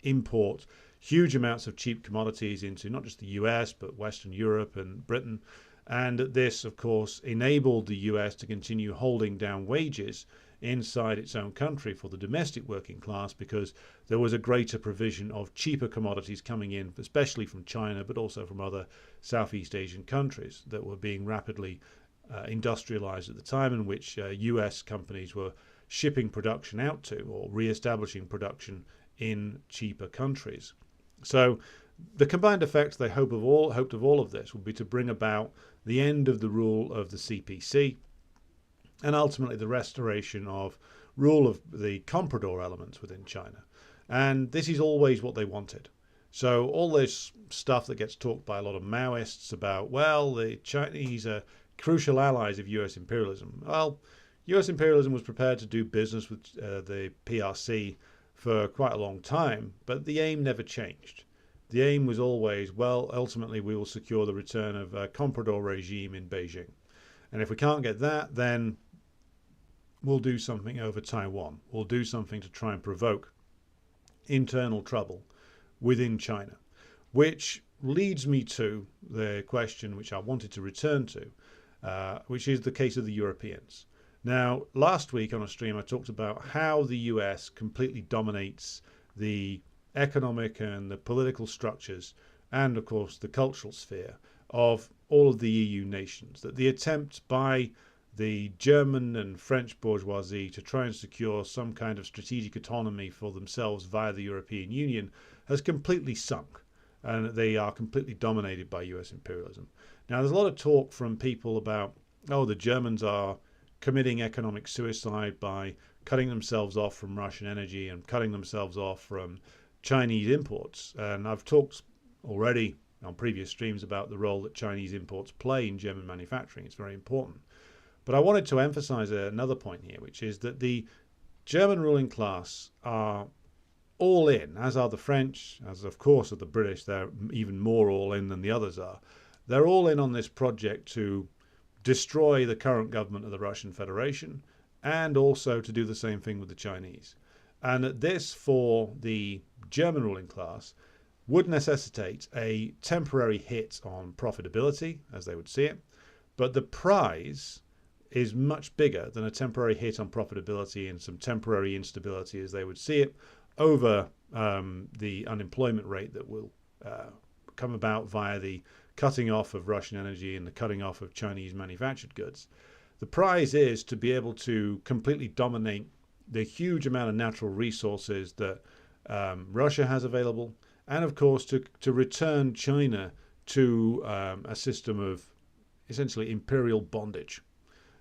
import huge amounts of cheap commodities into not just the US but Western Europe and Britain. And this, of course, enabled the US to continue holding down wages inside its own country for the domestic working class, because there was a greater provision of cheaper commodities coming in, especially from China, but also from other Southeast Asian countries that were being rapidly industrialized at the time, in which US companies were shipping production out to or re-establishing production in cheaper countries. So the combined effect they hoped of all of this would be to bring about the end of the rule of the CPC and ultimately the restoration of rule of the comprador elements within China. And this is always what they wanted. So all this stuff that gets talked by a lot of Maoists about, well, the Chinese are crucial allies of US imperialism. Well, US imperialism was prepared to do business with the PRC for quite a long time, but the aim never changed. The aim was always, well, ultimately we will secure the return of a comprador regime in Beijing. And if we can't get that, then we'll do something over Taiwan. We'll do something to try and provoke internal trouble within China, which leads me to the question which I wanted to return to, which is the case of the Europeans. Now, last week on a stream, I talked about how the US completely dominates the economic and the political structures and, of course, the cultural sphere of all of the EU nations. That the attempt by the German and French bourgeoisie to try and secure some kind of strategic autonomy for themselves via the European Union has completely sunk, and they are completely dominated by US imperialism. Now, there's a lot of talk from people about, oh, the Germans are committing economic suicide by cutting themselves off from Russian energy and cutting themselves off from Chinese imports. And I've talked already on previous streams about the role that Chinese imports play in German manufacturing. It's very important. But I wanted to emphasize another point here, which is that the German ruling class are all in, as are the French, as of course are the British. They're even more all in than the others are. They're all in on this project to destroy the current government of the Russian Federation and also to do the same thing with the Chinese. And that this, for the German ruling class, would necessitate a temporary hit on profitability, as they would see it. But the prize is much bigger than a temporary hit on profitability and some temporary instability, as they would see it, over the unemployment rate that will come about via the cutting off of Russian energy and the cutting off of Chinese manufactured goods. The prize is to be able to completely dominate the huge amount of natural resources that Russia has available, and of course to return China to a system of essentially imperial bondage,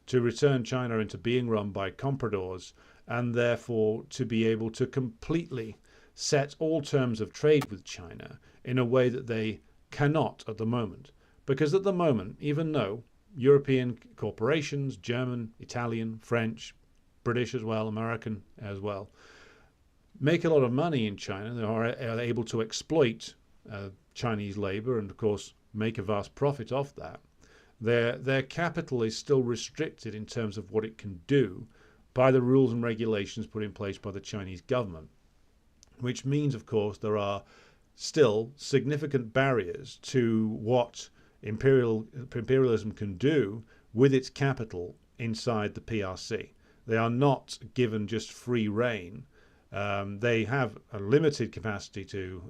to return China into being run by compradors, and therefore to be able to completely set all terms of trade with China in a way that they cannot at the moment. Because at the moment, even though European corporations, German, Italian, French, British as well, American as well, make a lot of money in China, they are able to exploit Chinese labor and of course make a vast profit off that, their capital is still restricted in terms of what it can do by the rules and regulations put in place by the Chinese government, which means of course there are still significant barriers to what imperialism can do with its capital inside the PRC. They are not given just free rein. They have a limited capacity to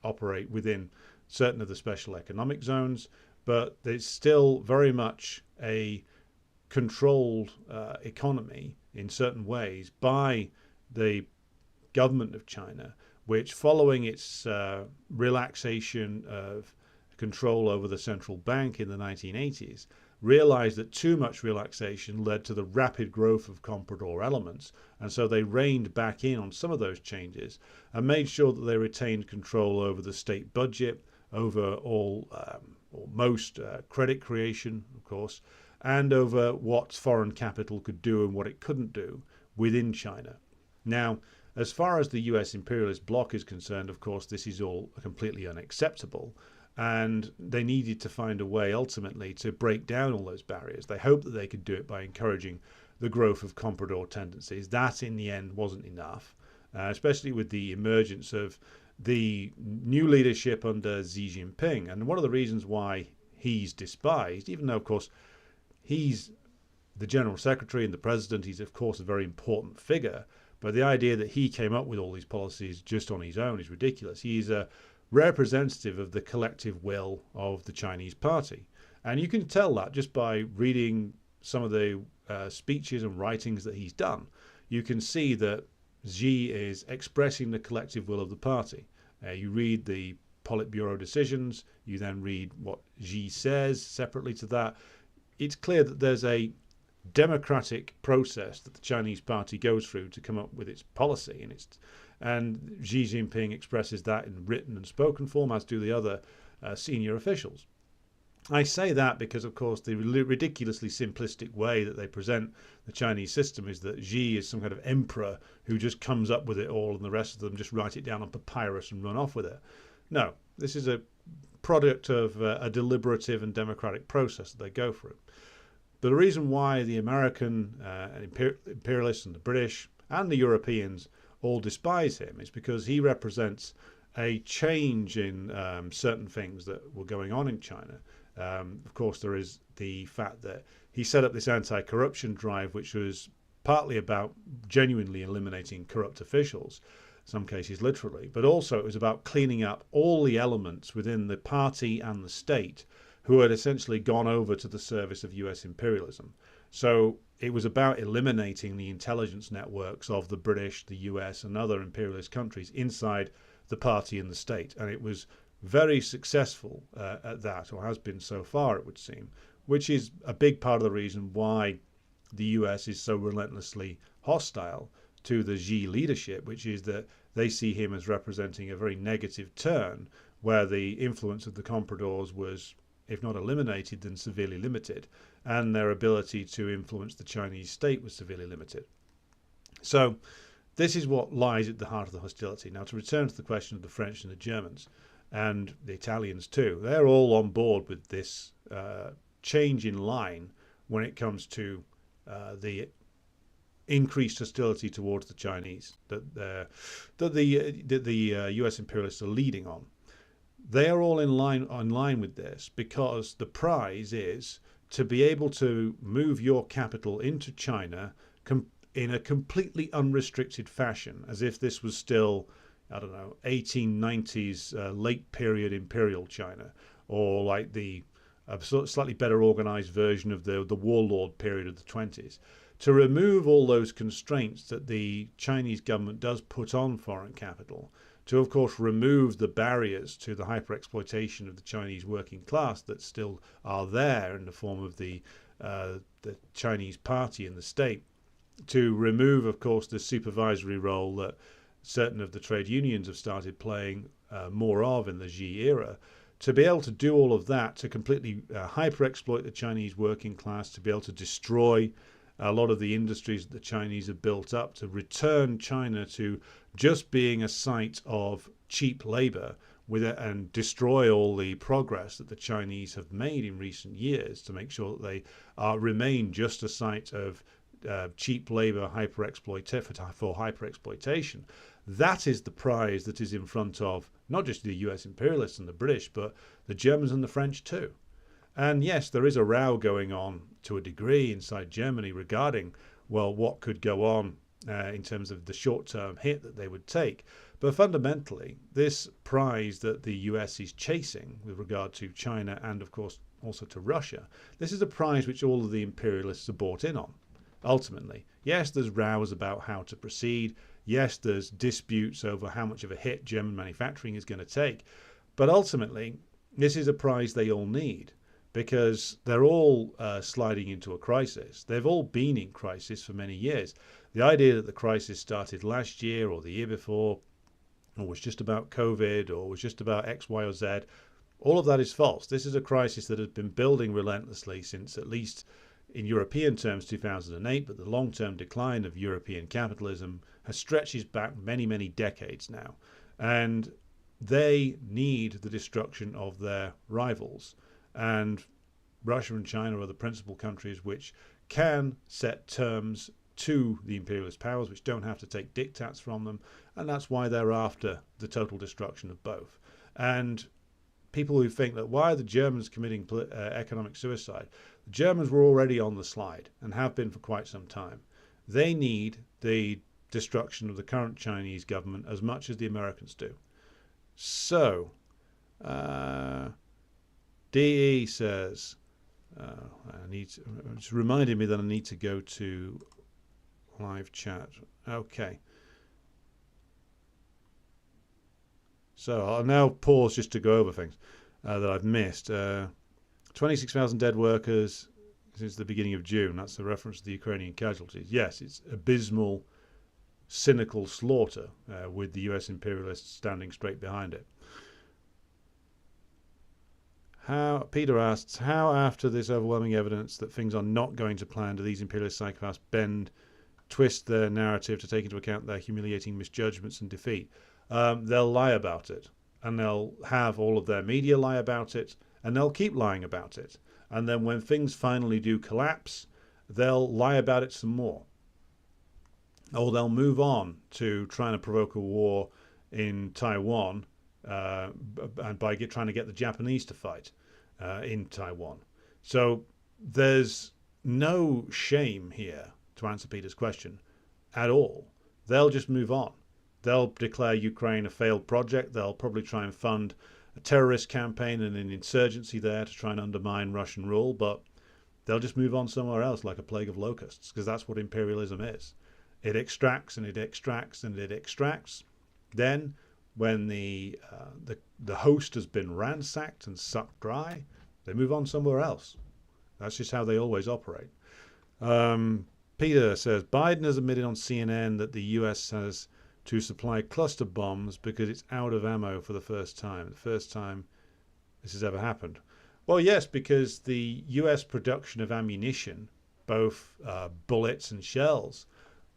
operate within certain of the special economic zones, but it's still very much a controlled economy in certain ways by the government of China, which, following its relaxation of control over the central bank in the 1980s, realized that too much relaxation led to the rapid growth of comprador elements, and so they reined back in on some of those changes and made sure that they retained control over the state budget, over all or most credit creation, of course, and over what foreign capital could do and what it couldn't do within China. Now, as far as the US imperialist bloc is concerned, of course, this is all completely unacceptable. And they needed to find a way ultimately to break down all those barriers. They hoped that they could do it by encouraging the growth of comprador tendencies. That in the end wasn't enough, especially with the emergence of the new leadership under Xi Jinping. And one of the reasons why he's despised, even though of course he's the general secretary and the president, he's of course a very important figure, but the idea that he came up with all these policies just on his own is ridiculous. He's a representative of the collective will of the Chinese party. And you can tell that just by reading some of the speeches and writings that he's done. You can see that Xi is expressing the collective will of the party. You read the Politburo decisions, you then read what Xi says separately to that. It's clear that there's a democratic process that the Chinese party goes through to come up with its policy, and Xi Jinping expresses that in written and spoken form, as do the other senior officials. I say that because, of course, the ridiculously simplistic way that they present the Chinese system is that Xi is some kind of emperor who just comes up with it all and the rest of them just write it down on papyrus and run off with it. No, this is a product of a deliberative and democratic process that they go through. But the reason why the American imperialists and the British and the Europeans all despise him is because he represents a change in certain things that were going on in China. Of course, there is the fact that he set up this anti-corruption drive, which was partly about genuinely eliminating corrupt officials, in some cases literally, but also it was about cleaning up all the elements within the party and the state who had essentially gone over to the service of US imperialism. So it was about eliminating the intelligence networks of the British, the US, and other imperialist countries inside the party and the state. And it was very successful at that, or has been so far, it would seem, which is a big part of the reason why the US is so relentlessly hostile to the Xi leadership, which is that they see him as representing a very negative turn, where the influence of the compradors was, if not eliminated, then severely limited, and their ability to influence the Chinese state was severely limited. So this is what lies at the heart of the hostility. Now, to return to the question of the French and the Germans, and the Italians too, they're all on board with this change in line when it comes to the increased hostility towards the Chinese that the US imperialists are leading on. They are all in line with this because the prize is to be able to move your capital into China in a completely unrestricted fashion, as if this was still, I don't know, 1890s late period imperial China, or like the slightly better organized version of the warlord period of the 20s, to remove all those constraints that the Chinese government does put on foreign capital, to of course remove the barriers to the hyper-exploitation of the Chinese working class that still are there in the form of the Chinese party and the state, to remove of course the supervisory role that certain of the trade unions have started playing more of in the Xi era, to be able to do all of that, to completely hyper-exploit the Chinese working class, to be able to destroy a lot of the industries that the Chinese have built up, to return China to just being a site of cheap labor and destroy all the progress that the Chinese have made in recent years, to make sure that they remain just a site of cheap labor for hyper-exploitation. That is the prize that is in front of not just the US imperialists and the British, but the Germans and the French too. And yes, there is a row going on to a degree inside Germany regarding, well, what could go on in terms of the short-term hit that they would take. But fundamentally, this prize that the US is chasing with regard to China and, of course, also to Russia, this is a prize which all of the imperialists are bought in on. Ultimately, yes, there's rows about how to proceed. Yes, there's disputes over how much of a hit German manufacturing is going to take. But ultimately, this is a prize they all need, because they're all sliding into a crisis. They've all been in crisis for many years. The idea that the crisis started last year or the year before, or was just about COVID, or was just about X, Y, or Z, all of that is false. This is a crisis that has been building relentlessly since, at least in European terms, 2008, but the long-term decline of European capitalism stretches back many, many decades now. And they need the destruction of their rivals. And Russia and China are the principal countries which can set terms to the imperialist powers, which don't have to take diktats from them. And that's why they're after the total destruction of both. And people who think that why are the Germans committing economic suicide? The Germans were already on the slide and have been for quite some time. They need the destruction of the current Chinese government as much as the Americans do. So, DE says, it's reminding me that I need to go to live chat. Okay. So I'll now pause just to go over things that I've missed. 26,000 dead workers since the beginning of June. That's a reference to the Ukrainian casualties. Yes, it's abysmal, cynical slaughter with the US imperialists standing straight behind it. Peter asks, how after this overwhelming evidence that things are not going to plan do these imperialist psychopaths twist their narrative to take into account their humiliating misjudgments and defeat? They'll lie about it, and they'll have all of their media lie about it, and they'll keep lying about it. And then when things finally do collapse, they'll lie about it some more. Or they'll move on to trying to provoke a war in Taiwan and by trying to get the Japanese to fight in Taiwan. So there's no shame here, to answer Peter's question, at all. They'll just move on. They'll declare Ukraine a failed project. They'll probably try and fund a terrorist campaign and an insurgency there to try and undermine Russian rule, but they'll just move on somewhere else like a plague of locusts, because that's what imperialism is. It extracts and it extracts and it extracts. Then, when the host has been ransacked and sucked dry, they move on somewhere else. That's just how they always operate. Peter says, Biden has admitted on CNN that the US has to supply cluster bombs because it's out of ammo for the first time. The first time this has ever happened. Well, yes, because the US production of ammunition, both bullets and shells,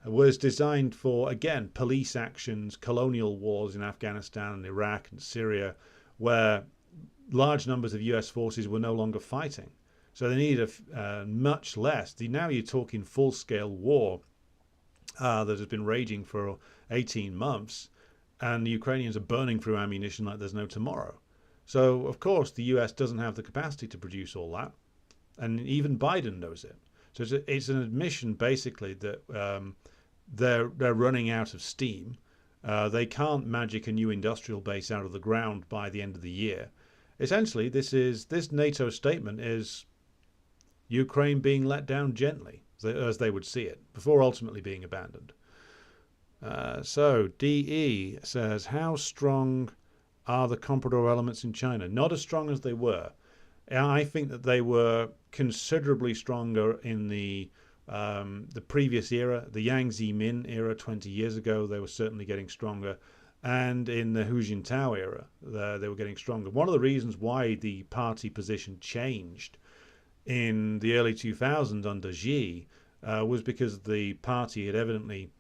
was designed for, again, police actions, colonial wars in Afghanistan and Iraq and Syria, where large numbers of US forces were no longer fighting. So they needed much less. Now you're talking full-scale war that has been raging for 18 months, and the Ukrainians are burning through ammunition like there's no tomorrow. So, of course, the US doesn't have the capacity to produce all that. and even Biden knows it. So it's an admission, basically, that they're running out of steam. They can't magic a new industrial base out of the ground by the end of the year. Essentially, this NATO statement is Ukraine being let down gently, as they would see it, before ultimately being abandoned. So DE says, how strong are the comprador elements in China? Not as strong as they were. I think that they were considerably stronger in the previous era, the Yang Zemin era 20 years ago. They were certainly getting stronger. And in the Hu Jintao era, they were getting stronger. One of the reasons why the party position changed in the early 2000s under Xi was because the party had evidently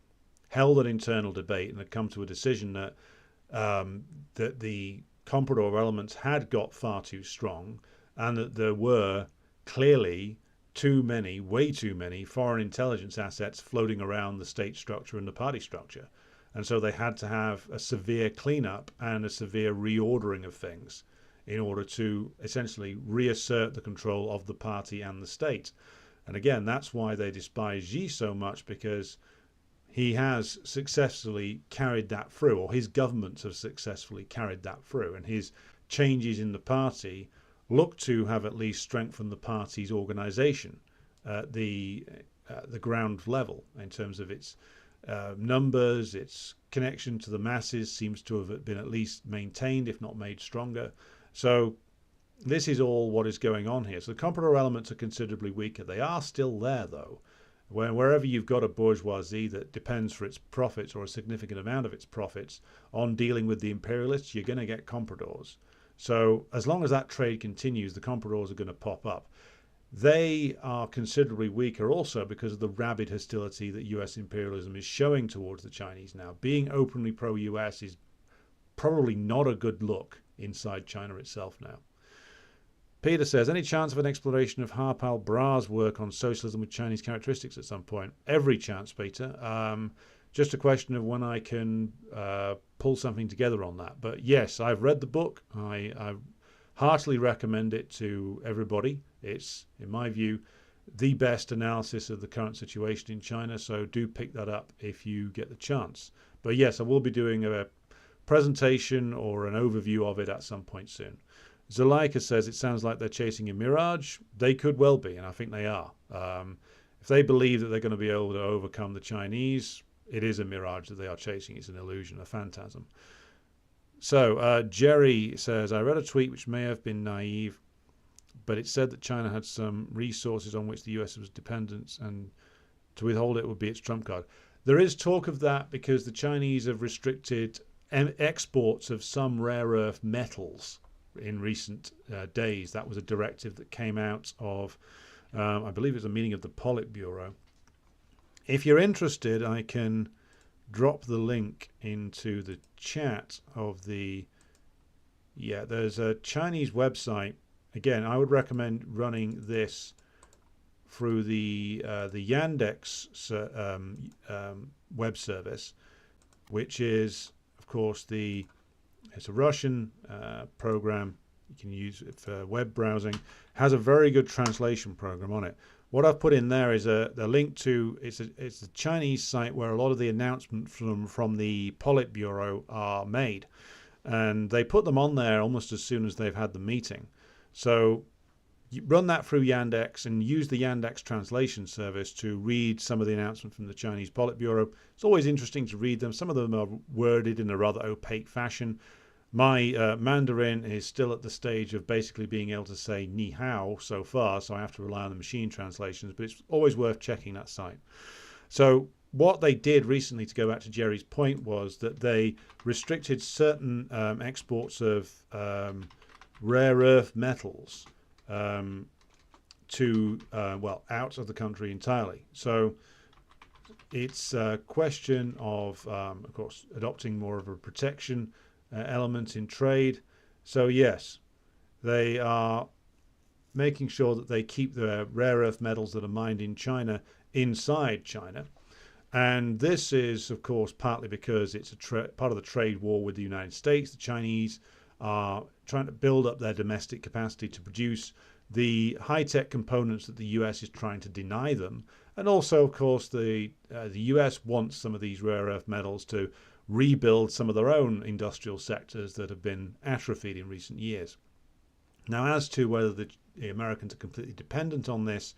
held an internal debate and had come to a decision that that the comprador elements had got far too strong, and that there were clearly way too many foreign intelligence assets floating around the state structure and the party structure. And so they had to have a severe cleanup and a severe reordering of things in order to essentially reassert the control of the party and the state. And again, that's why they despise Xi so much, because he has successfully carried that through, or his governments have successfully carried that through, and his changes in the party look to have at least strengthened the party's organization at the ground level in terms of its numbers. Its connection to the masses seems to have been at least maintained, if not made stronger. So this is all what is going on here. So the comprador elements are considerably weaker. They are still there, though. Wherever you've got a bourgeoisie that depends for its profits, or a significant amount of its profits, on dealing with the imperialists, you're going to get compradors. So as long as that trade continues, the compradors are going to pop up. They are considerably weaker also because of the rabid hostility that US imperialism is showing towards the Chinese now. Being openly pro-US is probably not a good look inside China itself now. Peter says, any chance of an exploration of Harpal Bra's work on socialism with Chinese characteristics at some point? Every chance, Peter. Just a question of when I can pull something together on that. But yes, I've read the book. I heartily recommend it to everybody. It's, in my view, the best analysis of the current situation in China. So do pick that up if you get the chance. But yes, I will be doing a presentation or an overview of it at some point soon. Zuleika says, it sounds like they're chasing a mirage. They could well be, and I think they are. If they believe that they're going to be able to overcome the Chinese, it is a mirage that they are chasing. It's an illusion, a phantasm. So Jerry says, I read a tweet which may have been naive, but it said that China had some resources on which the US was dependent, and to withhold it would be its trump card. There is talk of that because the Chinese have restricted exports of some rare earth metals in recent days. That was a directive that came out of, I believe it was a meeting of the Politburo. If you're interested, I can drop the link into the chat of the, there's a Chinese website. Again, I would recommend running this through the Yandex web service, which is, of course, it's a Russian program. You can use it for web browsing. Has a very good translation program on it. What I've put in there is a link to, it's a Chinese site where a lot of the announcements from the Politburo are made. And they put them on there almost as soon as they've had the meeting. So you run that through Yandex and use the Yandex translation service to read some of the announcements from the Chinese Politburo. It's always interesting to read them. Some of them are worded in a rather opaque fashion. My Mandarin is still at the stage of basically being able to say ni hao so far, so I have to rely on the machine translations, but it's always worth checking that site. So what they did recently, to go back to Jerry's point, was that they restricted certain exports of rare earth metals to, out of the country entirely. So it's a question of course, adopting more of a protection element in trade. So yes, they are making sure that they keep the rare earth metals that are mined in China inside China. And this is, of course, partly because it's part of the trade war with the United States. The Chinese are trying to build up their domestic capacity to produce the high-tech components that the US is trying to deny them, and also, of course, the US wants some of these rare earth metals to rebuild some of their own industrial sectors that have been atrophied in recent years. Now, as to whether the Americans are completely dependent on this,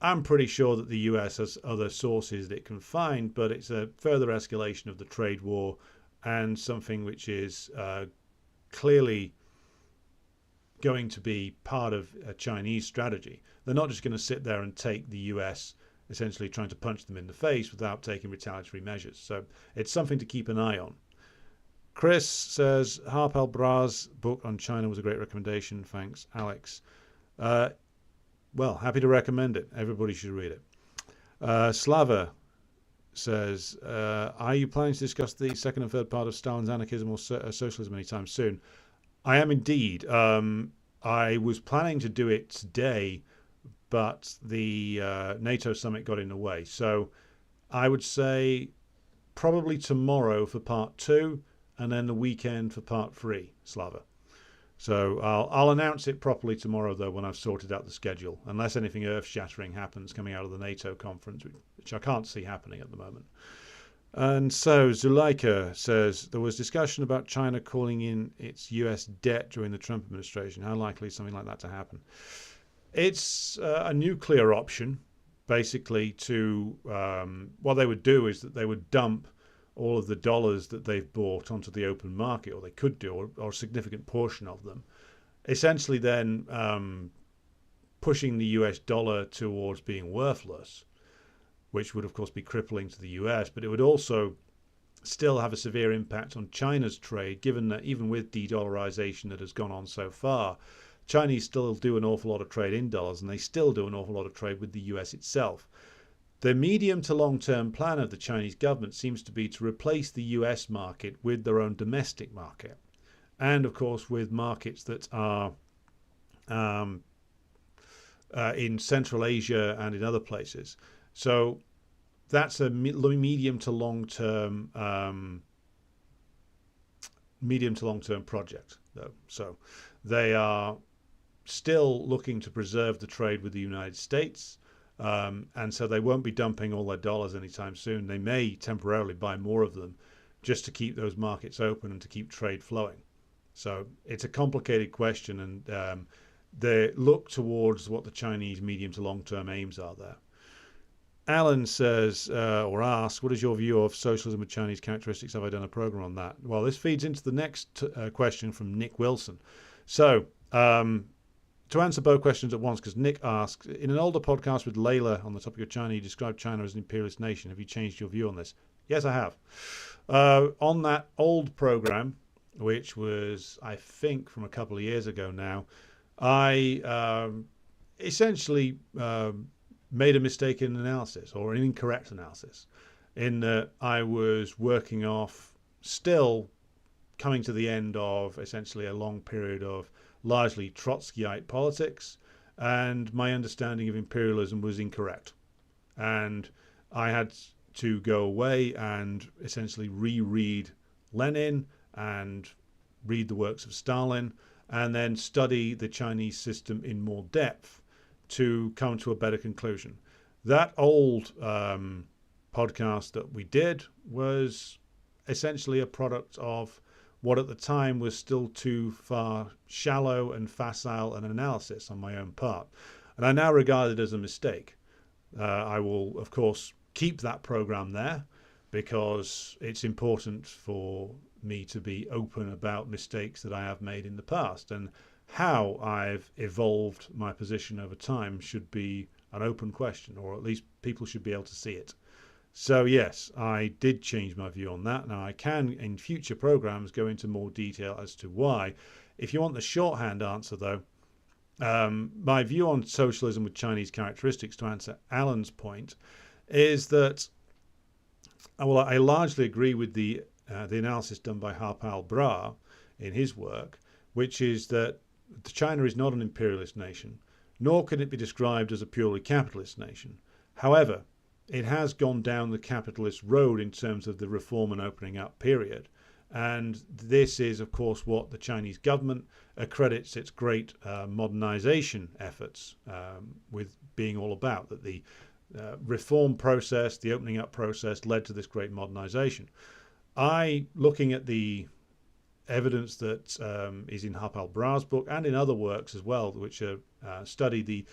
I'm pretty sure that the US has other sources that it can find, but it's a further escalation of the trade war and something which is clearly going to be part of a Chinese strategy. They're not just going to sit there and take the US essentially trying to punch them in the face without taking retaliatory measures. So it's something to keep an eye on. Chris says, Harpal Bra's book on China was a great recommendation. Thanks, Alex. Well, happy to recommend it. Everybody should read it. Slava says, are you planning to discuss the second and third part of Stalin's anarchism or socialism anytime soon? I am indeed. I was planning to do it today, but the NATO summit got in the way. So I would say probably tomorrow for part 2, and then the weekend for part 3, Slava. So I'll announce it properly tomorrow, though, when I've sorted out the schedule, unless anything earth-shattering happens coming out of the NATO conference, which I can't see happening at the moment. And so Zuleika says, there was discussion about China calling in its US debt during the Trump administration. How likely is something like that to happen? It's a nuclear option, basically, to what they would do is that they would dump all of the dollars that they've bought onto the open market, or they could do, or a significant portion of them, essentially then pushing the US dollar towards being worthless, which would, of course, be crippling to the US, but it would also still have a severe impact on China's trade, given that even with de-dollarization that has gone on so far, Chinese still do an awful lot of trade in dollars, and they still do an awful lot of trade with the US itself. The medium to long-term plan of the Chinese government seems to be to replace the US market with their own domestic market, and of course with markets that are in Central Asia and in other places. So that's a medium to long-term project, though. So they are still looking to preserve the trade with the United States. And so they won't be dumping all their dollars anytime soon. They may temporarily buy more of them just to keep those markets open and to keep trade flowing. So it's a complicated question, and they look towards what the Chinese medium to long-term aims are there. Alan says, or asks, what is your view of socialism with Chinese characteristics? Have I done a program on that? Well, this feeds into the next question from Nick Wilson. So, to answer both questions at once, because Nick asks, in an older podcast with Layla on the topic of China, you described China as an imperialist nation. Have you changed your view on this? Yes, I have. On that old program, which was, I think, from a couple of years ago now, I essentially made a mistake in analysis, or an incorrect analysis, in that I was working off, still coming to the end of essentially a long period of largely Trotskyite politics, and my understanding of imperialism was incorrect. And I had to go away and essentially reread Lenin and read the works of Stalin, and then study the Chinese system in more depth to come to a better conclusion. That old podcast that we did was essentially a product of what at the time was still too far shallow and facile an analysis on my own part. And I now regard it as a mistake. I will, of course, keep that program there because it's important for me to be open about mistakes that I have made in the past. And how I've evolved my position over time should be an open question, or at least people should be able to see it. So yes, I did change my view on that. Now I can, in future programs, go into more detail as to why. If you want the shorthand answer, though, my view on socialism with Chinese characteristics, to answer Alan's point, is that, well, I largely agree with the analysis done by Harpal Bra in his work, which is that China is not an imperialist nation, nor can it be described as a purely capitalist nation. However, it has gone down the capitalist road in terms of the reform and opening up period, And this is, of course, what the Chinese government accredits its great modernization efforts with being all about, that the reform process, the opening up process led to this great modernization. Looking at the evidence that is in Harpal Bra's book and in other works as well, which study the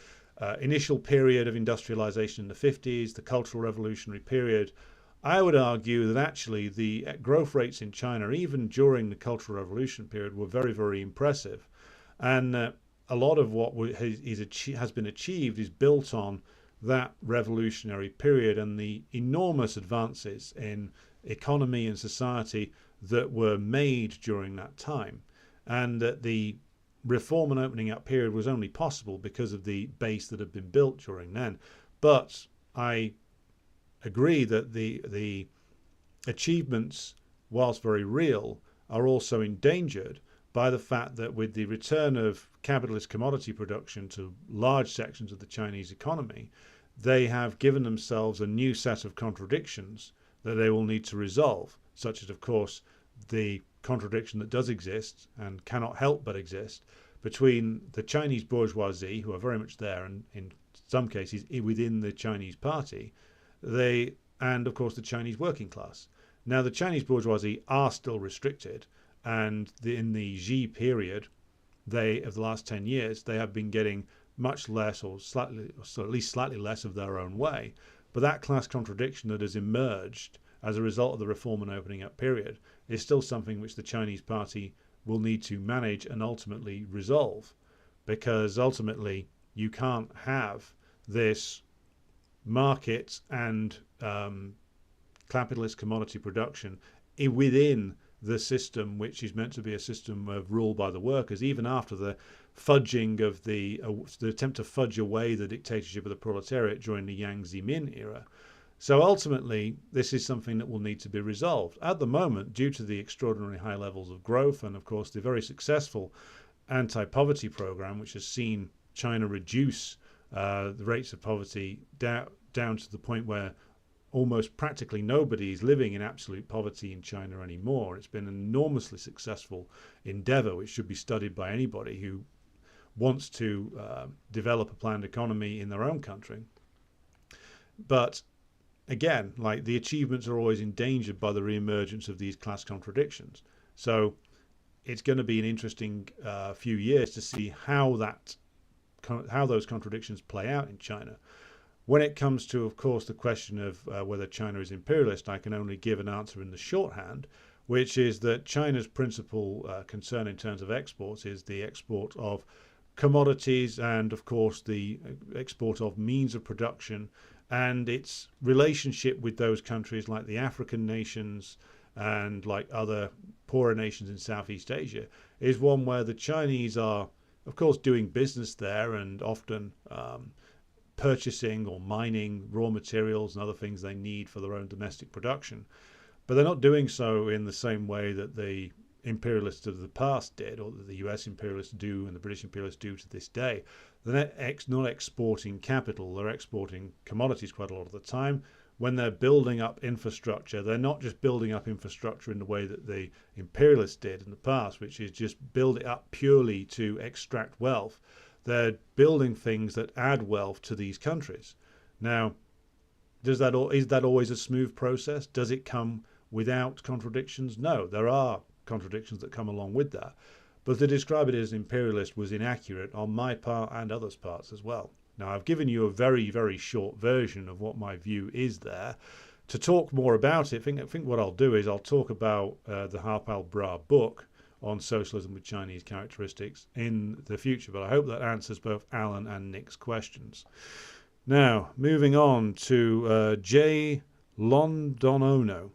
initial period of industrialization in the 50s, the Cultural Revolutionary period, I would argue that actually the growth rates in China, even during the Cultural Revolution period, were very, very impressive. And a lot of what has been achieved is built on that revolutionary period and the enormous advances in economy and society that were made during that time. And that the reform and opening up period was only possible because of the base that had been built during then. But I agree that the achievements, whilst very real, are also endangered by the fact that with the return of capitalist commodity production to large sections of the Chinese economy, they have given themselves a new set of contradictions that they will need to resolve, such as, of course, the contradiction that does exist and cannot help but exist between the Chinese bourgeoisie, who are very much there and in some cases within the Chinese party, and of course the Chinese working class. Now the Chinese bourgeoisie are still restricted, and in the Xi period, of the last 10 years, they have been getting much less, or at least slightly less of their own way. But that class contradiction that has emerged as a result of the reform and opening up period is still something which the Chinese party will need to manage and ultimately resolve, because ultimately you can't have this market and capitalist commodity production within the system which is meant to be a system of rule by the workers, even after the fudging of the attempt to fudge away the dictatorship of the proletariat during the Yang Zemin era. So ultimately, this is something that will need to be resolved. At the moment, due to the extraordinarily high levels of growth and, of course, the very successful anti-poverty program, which has seen China reduce the rates of poverty down to the point where almost practically nobody is living in absolute poverty in China anymore. It's been an enormously successful endeavor, which should be studied by anybody who wants to develop a planned economy in their own country. But again, like, the achievements are always endangered by the reemergence of these class contradictions. So it's going to be an interesting few years to see how those contradictions play out in China. When it comes to, of course, the question of whether China is imperialist, I can only give an answer in the shorthand, which is that China's principal concern in terms of exports is the export of commodities and, of course, the export of means of production, and its relationship with those countries like the African nations and like other poorer nations in Southeast Asia is one where the Chinese are, of course, doing business there and often purchasing or mining raw materials and other things they need for their own domestic production. But they're not doing so in the same way that the imperialists of the past did, or that the US imperialists do and the British imperialists do to this day. They're not exporting capital, they're exporting commodities quite a lot of the time. When they're building up infrastructure, they're not just building up infrastructure in the way that the imperialists did in the past, which is just build it up purely to extract wealth. They're building things that add wealth to these countries. Now, is that always a smooth process? Does it come without contradictions? No, there are contradictions that come along with that. But to describe it as imperialist was inaccurate on my part and others' parts as well. Now, I've given you a very, very short version of what my view is there. To talk more about it, I think what I'll do is I'll talk about the Harpal Bra book on socialism with Chinese characteristics in the future. But I hope that answers both Alan and Nick's questions. Now, moving on to J. Londonono.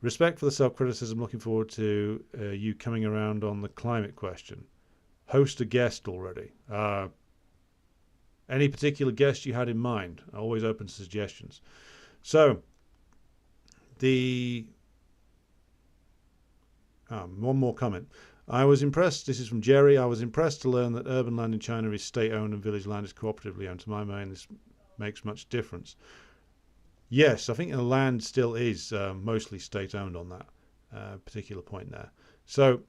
Respect for the self-criticism. Looking forward to you coming around on the climate question. Host a guest already. Any particular guest you had in mind? Always open to suggestions. So, one more comment. I was impressed, this is from Jerry, I was impressed to learn that urban land in China is state-owned and village land is cooperatively owned. To my mind, this makes much difference. Yes, I think the land still is mostly state-owned on that. particular point there. So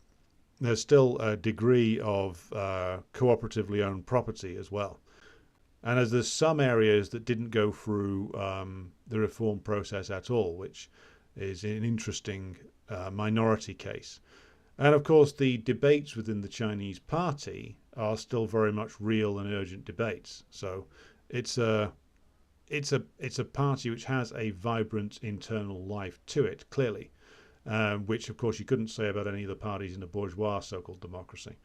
there's still a degree of cooperatively owned property as well. And as there's some areas that didn't go through the reform process at all, which is an interesting minority case. And of course, the debates within the Chinese party are still very much real and urgent debates. So it's a party which has a vibrant internal life to it, clearly, which of course you couldn't say about any of the parties in a bourgeois so-called democracy.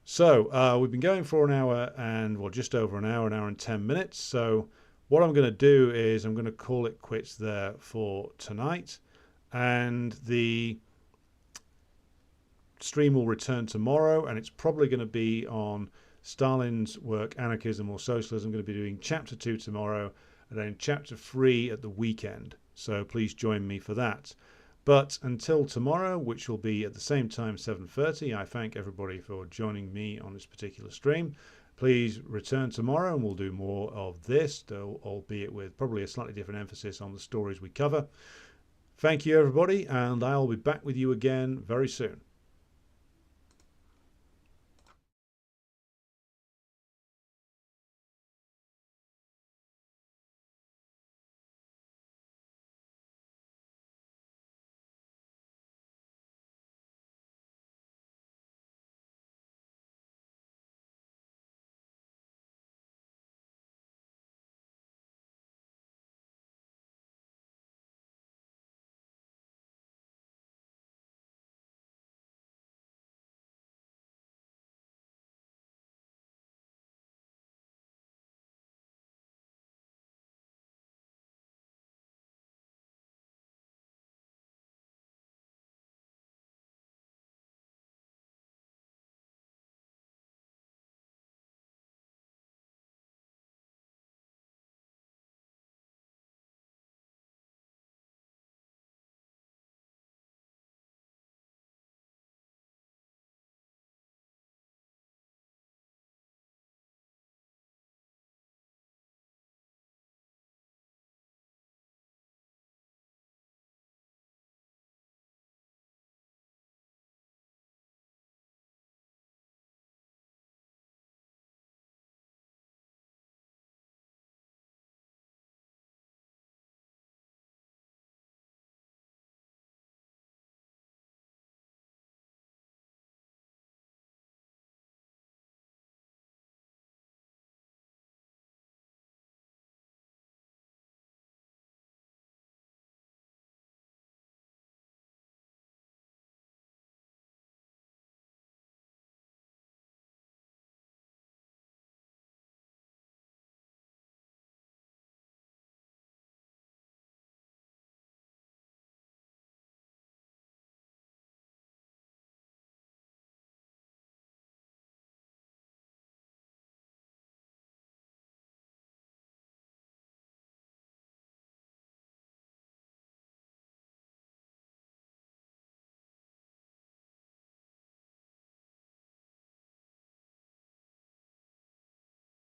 So we've been going for an hour and, well, just over an hour and 10 minutes. So what I'm going to do is I'm going to call it quits there for tonight. And the stream will return tomorrow, and it's probably going to be on Stalin's work, Anarchism or Socialism. I'm going to be doing chapter 2 tomorrow and then chapter 3 at the weekend. So please join me for that. But until tomorrow, which will be at the same time, 7:30, I thank everybody for joining me on this particular stream. Please return tomorrow and we'll do more of this, albeit with probably a slightly different emphasis on the stories we cover. Thank you, everybody, and I'll be back with you again very soon.